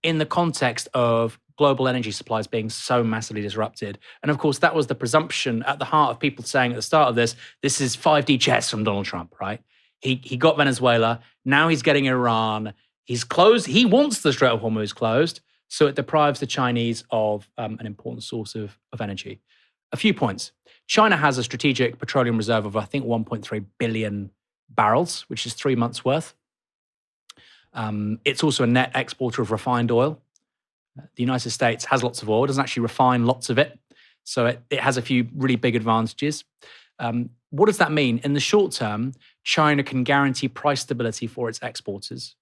in the context of global energy supplies being so massively disrupted? And of course, that was the presumption at the heart of people saying at the start of this is 5D chess from Donald Trump, right? He got Venezuela. Now he's getting Iran. He's closed. He wants the Strait of Hormuz closed. So it deprives the Chinese of an important source of energy. A few points. China has a strategic petroleum reserve of, I think, 1.3 billion barrels, which is 3 months' worth. It's also a net exporter of refined oil. The United States has lots of oil, doesn't actually refine lots of it. So it has a few really big advantages. What does that mean? In the short term, China can guarantee price stability for its exporters,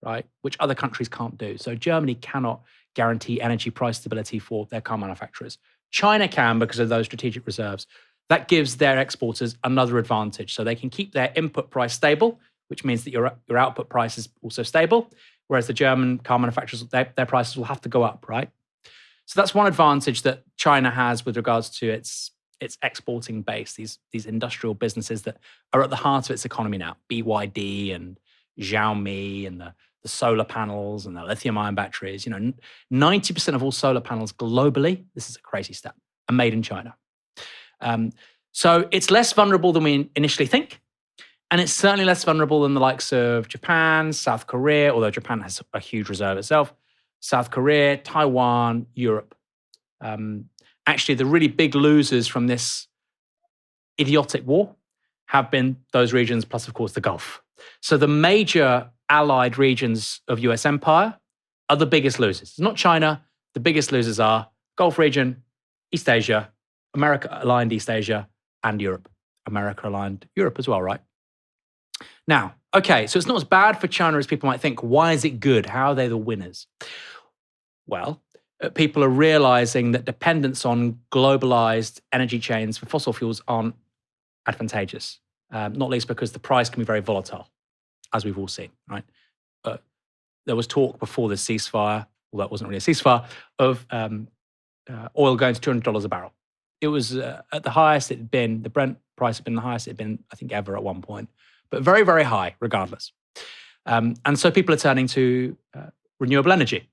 right? Which other countries can't do. So Germany cannot guarantee energy price stability for their car manufacturers. China can because of those strategic reserves. That gives their exporters another advantage. So they can keep their input price stable, which means that your output price is also stable, whereas the German car manufacturers, their prices will have to go up, right? So that's one advantage that China has with regards to its exporting base, these industrial businesses that are at the heart of its economy now, BYD and Xiaomi and the solar panels and the lithium-ion batteries. 90% of all solar panels globally, this is a crazy stat, are made in China. So it's less vulnerable than we initially think. And it's certainly less vulnerable than the likes of Japan, South Korea, although Japan has a huge reserve itself, South Korea, Taiwan, Europe. Actually, the really big losers from this idiotic war have been those regions, plus, of course, the Gulf. So the major allied regions of US empire are the biggest losers. It's not China, The biggest losers are Gulf region, East Asia, America-aligned East Asia, and Europe. America-aligned Europe as well, right? Now, okay, so it's not as bad for China as people might think. Why is it good? How are they the winners? Well, people are realizing that dependence on globalized energy chains for fossil fuels aren't advantageous, not least because the price can be very volatile, as we've all seen, right? There was talk before the ceasefire, well, that wasn't really a ceasefire, of oil going to $200 a barrel. It was at the highest it had been, the Brent price had been the highest it had been, I think, ever at one point, but very, very high regardless. And so people are turning to renewable energy.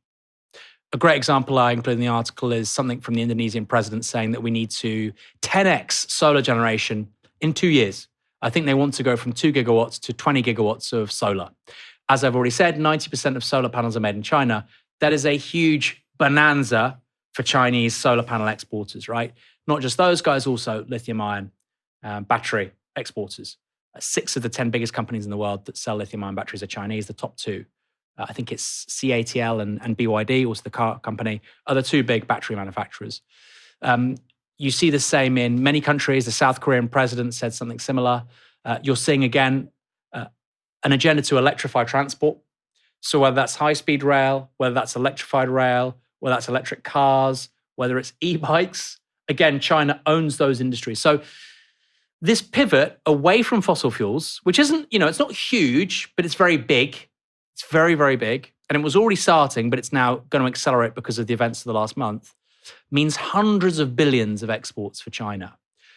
A great example I include in the article is something from the Indonesian president saying that we need to 10x solar generation in 2 years. I think they want to go from 2 gigawatts to 20 gigawatts of solar. As I've already said, 90% of solar panels are made in China. That is a huge bonanza for Chinese solar panel exporters, right? Not just those guys, also lithium-ion battery exporters. 6 of the 10 biggest companies in the world that sell lithium-ion batteries are Chinese. The top 2, I think it's CATL and BYD, also the car company, are the 2 big battery manufacturers. You see the same in many countries. The South Korean president said something similar. You're seeing, again, an agenda to electrify transport. So whether that's high-speed rail, whether that's electrified rail, whether that's electric cars, whether it's e-bikes, again, China owns those industries. So this pivot away from fossil fuels, which isn't, it's not huge, but it's very big. It's very, very big. And it was already starting, but it's now going to accelerate because of the events of the last month, means hundreds of billions of exports for China.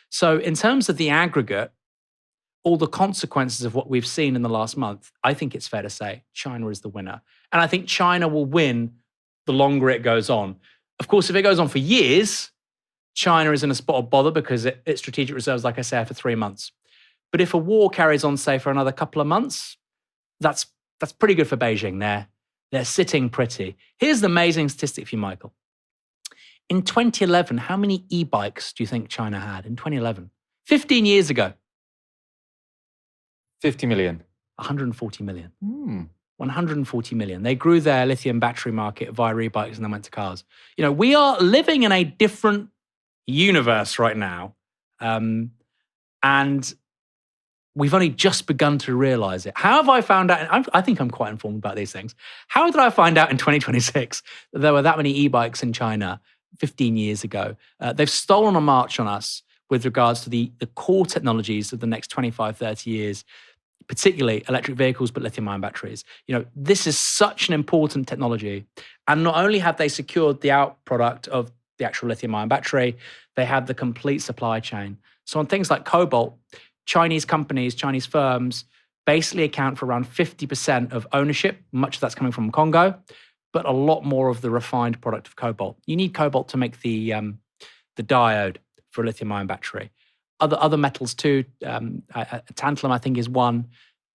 So in terms of the aggregate, all the consequences of what we've seen in the last month, I think it's fair to say China is the winner. And I think China will win the longer it goes on. Of course, if it goes on for years, China is in a spot of bother because its strategic reserves, like I say, are for 3 months. But if a war carries on, say, for another couple of months, that's pretty good for Beijing. They're sitting pretty. Here's the amazing statistic for you, Michael. In 2011, how many e-bikes do you think China had in 2011? 15 years ago. 50 million. 140 million. 140 million. They grew their lithium battery market via e-bikes and then went to cars. We are living in a different universe right now. And we've only just begun to realize it. How have I found out? I think I'm quite informed about these things. How did I find out in 2026 that there were that many e-bikes in China 15 years ago? They've stolen a march on us with regards to the core technologies of the next 25, 30 years, particularly electric vehicles, but lithium-ion batteries. This is such an important technology. And not only have they secured the outproduct of the actual lithium-ion battery, they have the complete supply chain. So on things like cobalt, Chinese companies, Chinese firms basically account for around 50% of ownership. Much of that's coming from Congo, but a lot more of the refined product of cobalt. You need cobalt to make the diode for a lithium-ion battery. Other metals too, tantalum I think is one.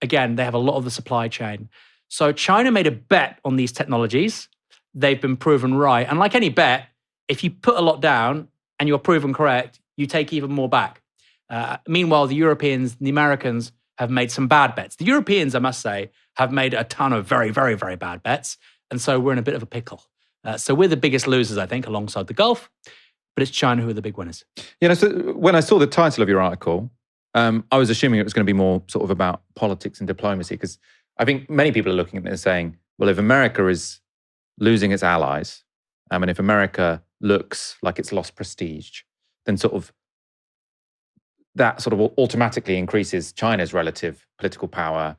Again, they have a lot of the supply chain. So China made a bet on these technologies. They've been proven right. And like any bet, if you put a lot down and you're proven correct, you take even more back. Meanwhile, the Europeans, the Americans have made some bad bets. The Europeans, I must say, have made a ton of very, very, very bad bets. And so we're in a bit of a pickle. So we're the biggest losers, I think, alongside the Gulf. But it's China who are the big winners. So when I saw the title of your article, I was assuming it was going to be more sort of about politics and diplomacy, because I think many people are looking at it and saying, well, if America is losing its allies, and if America looks like it's lost prestige, then that sort of automatically increases China's relative political power,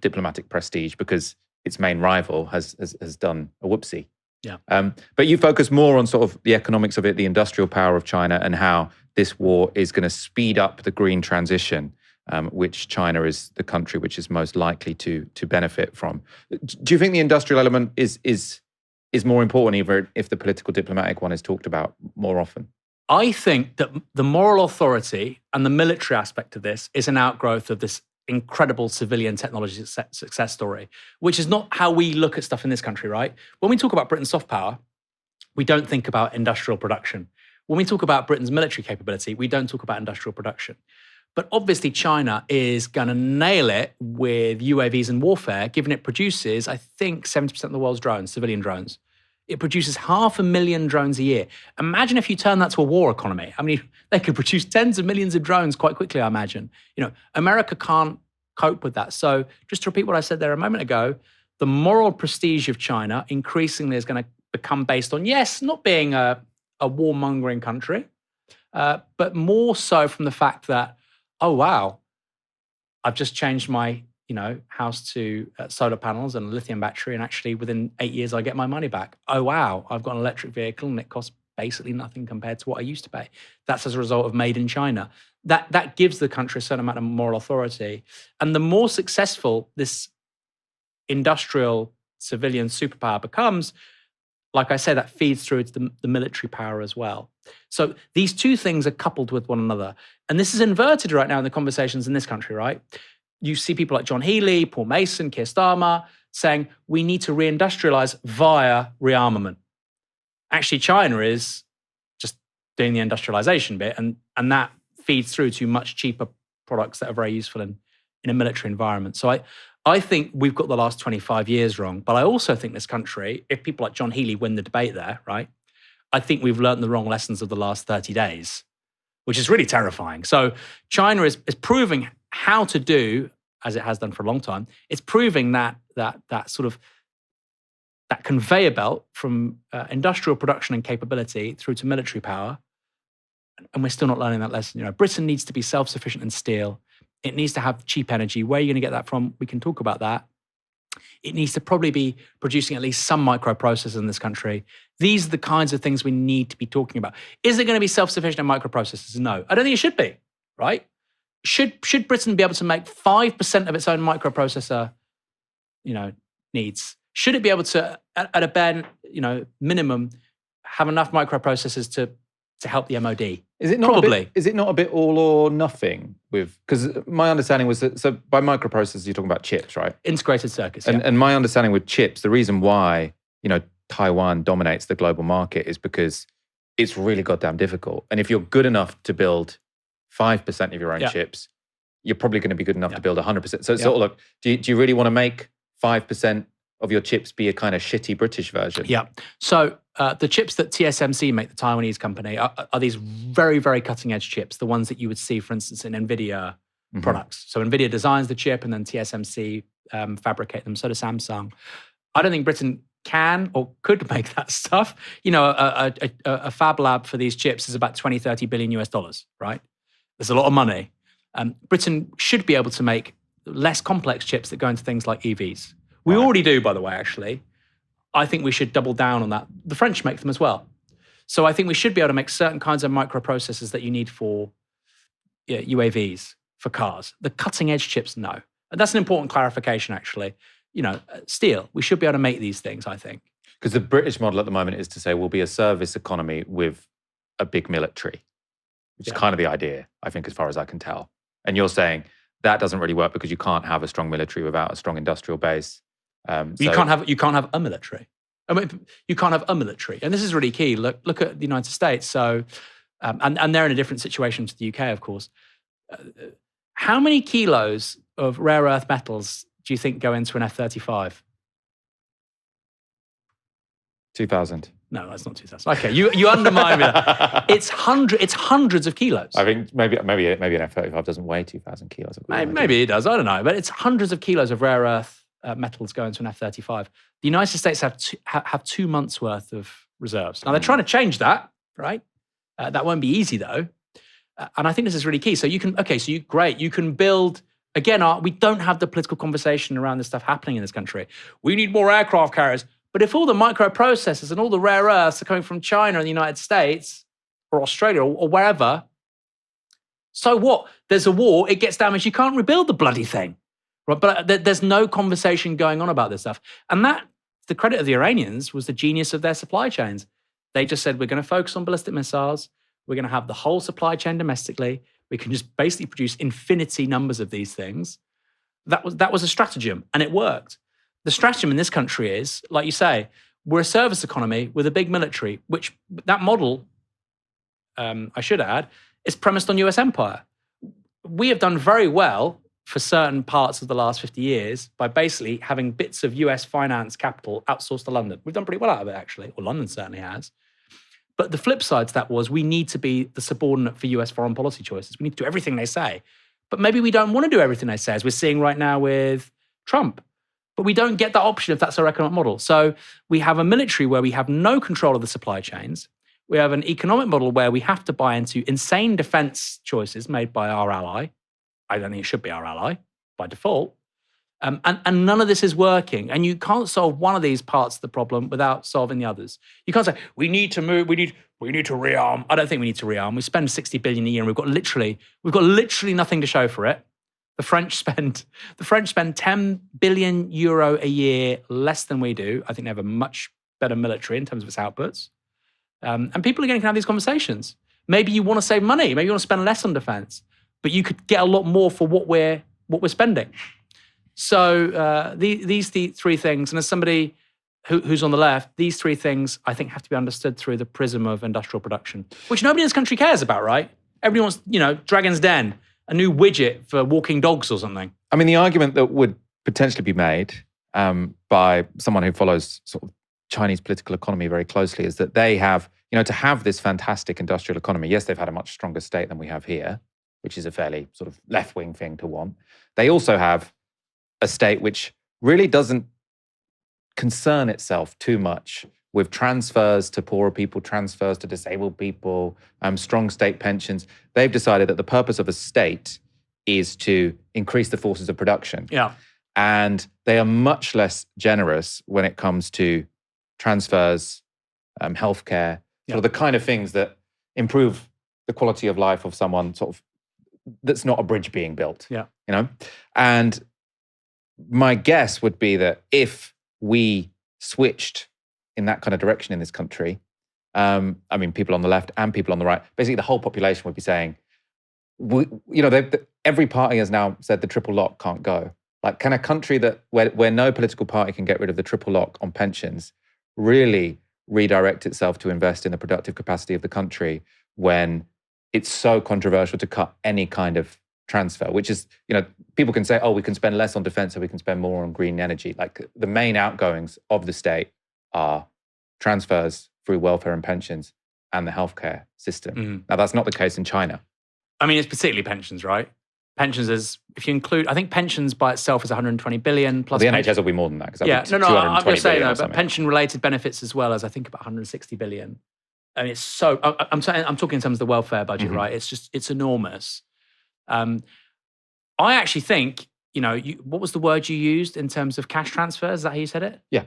diplomatic prestige, because its main rival has done a whoopsie. Yeah. But you focus more on sort of the economics of it, the industrial power of China, and how this war is going to speed up the green transition, which China is the country which is most likely to benefit from. Do you think the industrial element is more important, even if the political diplomatic one is talked about more often? I think that the moral authority and the military aspect of this is an outgrowth of this incredible civilian technology success story, which is not how we look at stuff in this country, right? When we talk about Britain's soft power, we don't think about industrial production. When we talk about Britain's military capability, we don't talk about industrial production. But obviously China is going to nail it with UAVs and warfare, given it produces, I think, 70% of the world's drones, civilian drones. It produces 500,000 drones a year. Imagine if you turn that to a war economy. I mean, they could produce tens of millions of drones quite quickly, I imagine. America can't cope with that. So just to repeat what I said there a moment ago, the moral prestige of China increasingly is going to become based on, yes, not being a warmongering country, but more so from the fact that, oh, wow, I've just changed my house to solar panels and a lithium battery, and actually within 8 years I get my money back. Oh wow, I've got an electric vehicle and it costs basically nothing compared to what I used to pay. That's as a result of made in China. That gives the country a certain amount of moral authority. And the more successful this industrial civilian superpower becomes, like I said, that feeds through to the military power as well. So these two things are coupled with one another. And this is inverted right now in the conversations in this country, right? You see people like John Healey, Paul Mason, Keir Starmer saying we need to reindustrialize via rearmament. Actually, China is just doing the industrialization bit, and that feeds through to much cheaper products that are very useful in a military environment. So I think we've got the last 25 years wrong, but I also think this country, if people like John Healey win the debate there, right, I think we've learned the wrong lessons of the last 30 days, which is really terrifying. So China is proving how to do, as it has done for a long time, it's proving that sort of that conveyor belt from industrial production and capability through to military power, and we're still not learning that lesson. Britain needs to be self-sufficient in steel. It needs to have cheap energy. Where are you going to get that from? We can talk about that. It needs to probably be producing at least some microprocessors in this country. These are the kinds of things we need to be talking about. Is it going to be self-sufficient in microprocessors? No. I don't think it should be, right? Should Britain be able to make 5% of its own microprocessor, needs? Should it be able to, at a bare, minimum, have enough microprocessors to help the MOD? Is it not probably? Is it not a bit all or nothing with? Because my understanding was that by microprocessors you're talking about chips, right? Integrated circuits. And my understanding with chips, the reason why Taiwan dominates the global market is because it's really goddamn difficult. And if you're good enough to build 5% of your own chips, you're probably going to be good enough to build 100%. So it's sort of like, do you really want to make 5% of your chips be a kind of shitty British version? Yeah. So the chips that TSMC make, the Taiwanese company, are these very, very cutting edge chips, the ones that you would see, for instance, in NVIDIA products. So NVIDIA designs the chip and then TSMC fabricate them. So does Samsung. I don't think Britain can or could make that stuff. A fab lab for these chips is about 20, 30 billion US dollars, right? There's a lot of money. Britain should be able to make less complex chips that go into things like EVs. We already do, by the way, actually. I think we should double down on that. The French make them as well. So I think we should be able to make certain kinds of microprocessors that you need for UAVs, for cars. The cutting edge chips, no. And that's an important clarification, actually. Steel, we should be able to make these things, I think. Because the British model at the moment is to say we'll be a service economy with a big military, which is kind of the idea, I think, as far as I can tell. And you're saying that doesn't really work because you can't have a strong military without a strong industrial base. You can't have a military. I mean, you can't have a military, and this is really key. Look at the United States. So, and they're in a different situation to the UK, of course. How many kilos of rare earth metals do you think go into an F-35? 2,000. No, that's not 2,000. Okay, you undermine me. It's hundreds of kilos. I think maybe an F-35 doesn't weigh 2,000 kilos. Maybe it does. I don't know, but it's hundreds of kilos of rare earth metals go into an F-35. The United States have 2 months worth of reserves. Now they're trying to change that, right? That won't be easy though, and I think this is really key. So you can build. Again, we don't have the political conversation around this stuff happening in this country. We need more aircraft carriers. But if all the microprocessors and all the rare earths are coming from China and the United States or Australia or wherever, so what? There's a war, it gets damaged, you can't rebuild the bloody thing. Right? But there's no conversation going on about this stuff. And that, the credit of the Iranians, was the genius of their supply chains. They just said, we're going to focus on ballistic missiles. We're going to have the whole supply chain domestically. We can just basically produce infinity numbers of these things. That was a stratagem, and it worked. The stratagem in this country is, like you say, we're a service economy with a big military, which that model, I should add, is premised on US empire. We have done very well for certain parts of the last 50 years by basically having bits of US finance capital outsourced to London. We've done pretty well out of it, actually, or London certainly has. But the flip side to that was we need to be the subordinate for US foreign policy choices. We need to do everything they say. But maybe we don't want to do everything they say, as we're seeing right now with Trump. But we don't get that option if that's our economic model. So we have a military where we have no control of the supply chains. We have an economic model where we have to buy into insane defense choices made by our ally. I don't think it should be our ally by default. And none of this is working. And you can't solve one of these parts of the problem without solving the others. You can't say, we need to move, we need to rearm. I don't think we need to rearm. We spend 60 billion a year and we've got literally nothing to show for it. The French spend 10 billion euro a year less than we do. I think they have a much better military in terms of its outputs. And people are going to have these conversations. Maybe you want to save money. Maybe you want to spend less on defense, but you could get a lot more for what we're spending. So these three things, and as somebody who's on the left, these three things I think have to be understood through the prism of industrial production, which nobody in this country cares about, right? Everybody wants, Dragon's Den, a new widget for walking dogs or something. I mean, the argument that would potentially be made by someone who follows sort of Chinese political economy very closely is that they have, to have this fantastic industrial economy. Yes, they've had a much stronger state than we have here, which is a fairly sort of left-wing thing to want. They also have a state which really doesn't concern itself too much with transfers to poorer people, transfers to disabled people, strong state pensions. They've decided that the purpose of a state is to increase the forces of production. Yeah. And they are much less generous when it comes to transfers, healthcare, sort of the kind of things that improve the quality of life of someone sort of that's not a bridge being built. Yeah. And my guess would be that if we switched in that kind of direction in this country, people on the left and people on the right, basically the whole population would be saying, every party has now said the triple lock can't go. Like, can a country where no political party can get rid of the triple lock on pensions really redirect itself to invest in the productive capacity of the country when it's so controversial to cut any kind of transfer, which is, people can say, oh, we can spend less on defense so we can spend more on green energy. Like, the main outgoings of the state are transfers through welfare and pensions and the healthcare system. Mm. Now, that's not the case in China. I mean, it's particularly pensions, right? Pensions is, if you include, I think pensions by itself is 1120 billion plus. Well, the NHS will be more than that. I'm just saying though, but pension-related benefits as well as I think about 160 billion. I mean, it's so. I'm talking in terms of the welfare budget, right? It's enormous. I actually think, what was the word you used in terms of cash transfers? Is that how you said it? Yeah.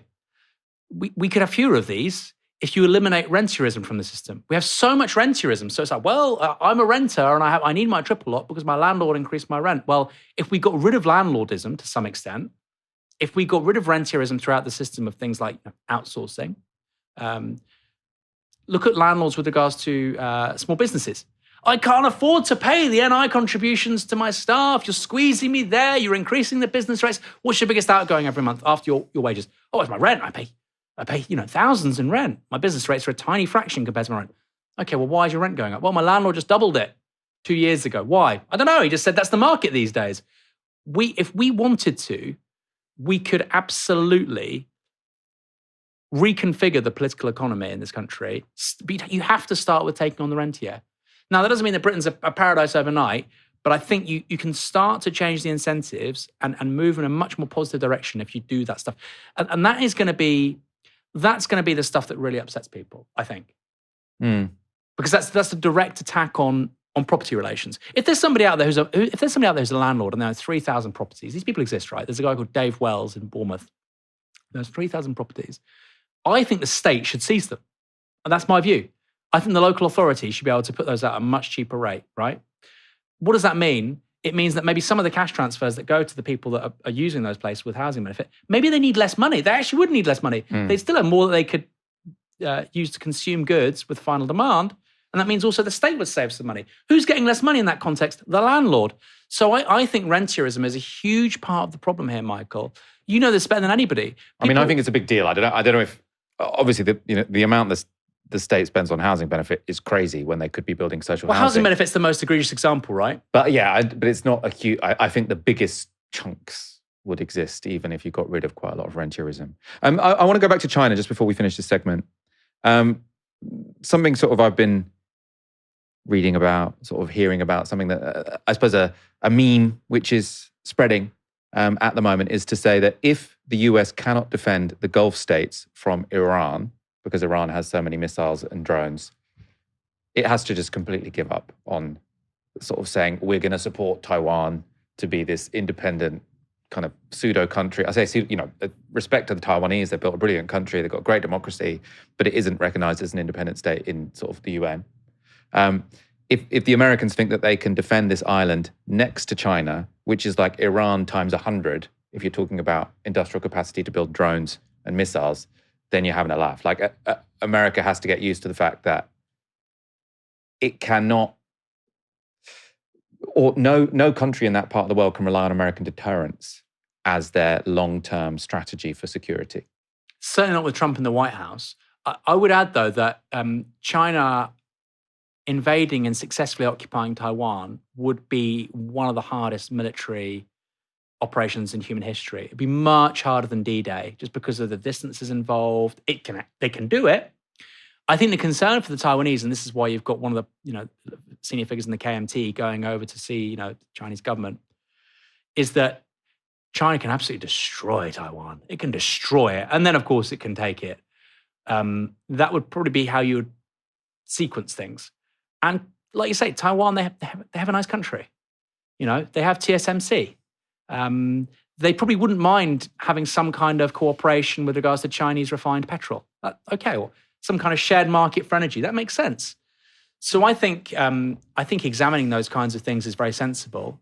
We could have fewer of these if you eliminate rentierism from the system. We have so much rentierism. So it's like, well, I'm a renter and I need my triple lock because my landlord increased my rent. Well, if we got rid of landlordism to some extent, if we got rid of rentierism throughout the system of things like outsourcing, look at landlords with regards to small businesses. I can't afford to pay the NI contributions to my staff. You're squeezing me there. You're increasing the business rates. What's your biggest outgoing every month after your wages? Oh, it's my rent. I pay thousands in rent. My business rates are a tiny fraction compared to my rent. Okay, well, why is your rent going up? Well, my landlord just doubled it 2 years ago. Why? I don't know. He just said that's the market these days. If we wanted to, we could absolutely reconfigure the political economy in this country. You have to start with taking on the rentier. Now, that doesn't mean that Britain's a paradise overnight, but I think you can start to change the incentives and move in a much more positive direction if you do that stuff. And that's going to be the stuff that really upsets people, I think. Mm. Because that's a direct attack on property relations. If there's somebody out there who's a landlord and there are 3,000 properties, these people exist, right? There's a guy called Dave Wells in Bournemouth. There's 3,000 properties. I think the state should seize them. And that's my view. I think the local authority should be able to put those out at a much cheaper rate, right? What does that mean? It means that maybe some of the cash transfers that go to the people that are using those places with housing benefit, maybe they need less money. They actually would need less money. They'd still have more that they could use to consume goods with final demand. And that means also the state would save some money. Who's getting less money in that context? The landlord. So I think rentierism is a huge part of the problem here, Michael. You know this better than anybody. I think it's a big deal. I don't know if, obviously, the amount the state spends on housing benefit is crazy when they could be building social Well, housing. housing benefit's the most egregious example, right? But yeah, but it's not acute. I think the biggest chunks would exist even if you got rid of quite a lot of rentierism. I want to go back to China just before we finish this segment. Something sort of I've been reading about, sort of hearing about, something that I suppose a meme which is spreading at the moment is to say that if the US cannot defend the Gulf states from Iran, because Iran has so many missiles and drones, it has to just completely give up on sort of saying we're going to support Taiwan to be this independent kind of pseudo country. I say, respect to the Taiwanese, they've built a brilliant country, they've got great democracy, but it isn't recognized as an independent state in sort of the UN. If the Americans think that they can defend this island next to China, which is like Iran times 100, if you're talking about industrial capacity to build drones and missiles, then you're having a laugh. Like America has to get used to the fact that it cannot, or no country in that part of the world can rely on American deterrence as their long-term strategy for security. Certainly not with Trump in the White House. I would add, though, that China invading and successfully occupying Taiwan would be one of the hardest military operations in human history. It'd be much harder than D-Day just because of the distances involved. They can do it. I think the concern for the Taiwanese, and this is why you've got one of the senior figures in the KMT going over to see the Chinese government, is that China can absolutely destroy Taiwan. It can destroy it, and then of course it can take it. That would probably be how you would sequence things. And like you say, Taiwan, they have a nice country. They have TSMC. They probably wouldn't mind having some kind of cooperation with regards to Chinese refined petrol. Okay, well, some kind of shared market for energy. That makes sense. So I think examining those kinds of things is very sensible.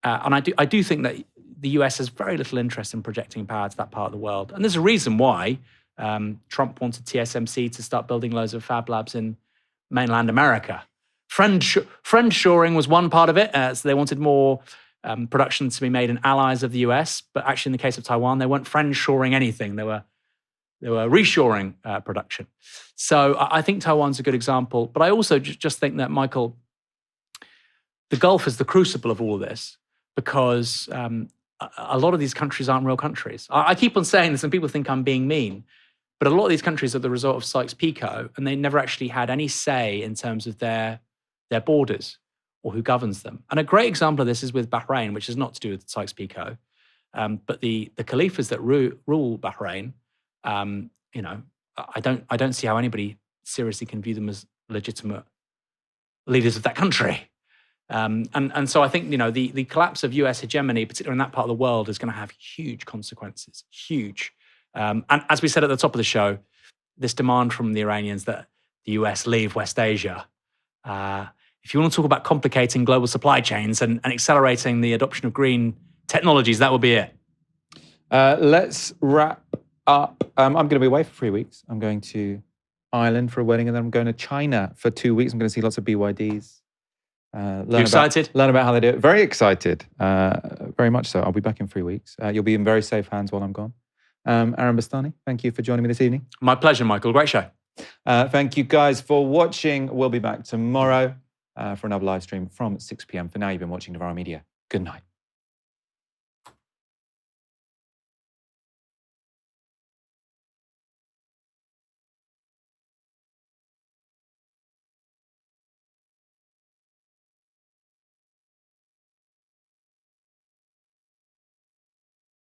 And I do think that the US has very little interest in projecting power to that part of the world. And there's a reason why Trump wanted TSMC to start building loads of fab labs in mainland America. Friendshoring was one part of it. So they wanted more production to be made in allies of the US. But actually, in the case of Taiwan, they weren't friendshoring anything. They were reshoring production. So I think Taiwan's a good example. But I also just think that, Michael, the Gulf is the crucible of all of this because a lot of these countries aren't real countries. I keep on saying this and people think I'm being mean, but a lot of these countries are the result of Sykes-Picot and they never actually had any say in terms of their borders or who governs them. And a great example of this is with Bahrain, which is not to do with Sykes-Picot, but the caliphs that rule Bahrain, I don't see how anybody seriously can view them as legitimate leaders of that country. And so I think the collapse of US hegemony, particularly in that part of the world, is going to have huge consequences. Huge. And as we said at the top of the show, this demand from the Iranians that the US leave West Asia. If you want to talk about complicating global supply chains and accelerating the adoption of green technologies, that would be it. Let's wrap up. I'm going to be away for 3 weeks. I'm going to Ireland for a wedding, and then I'm going to China for 2 weeks. I'm going to see lots of BYDs. You excited? Learn about how they do it. Very excited. Very much so. I'll be back in 3 weeks. You'll be in very safe hands while I'm gone. Aaron Bastani, thank you for joining me this evening. My pleasure, Michael. Great show. Thank you guys for watching. We'll be back tomorrow for another live stream from 6 p.m. For now, you've been watching Novara Media. Good night.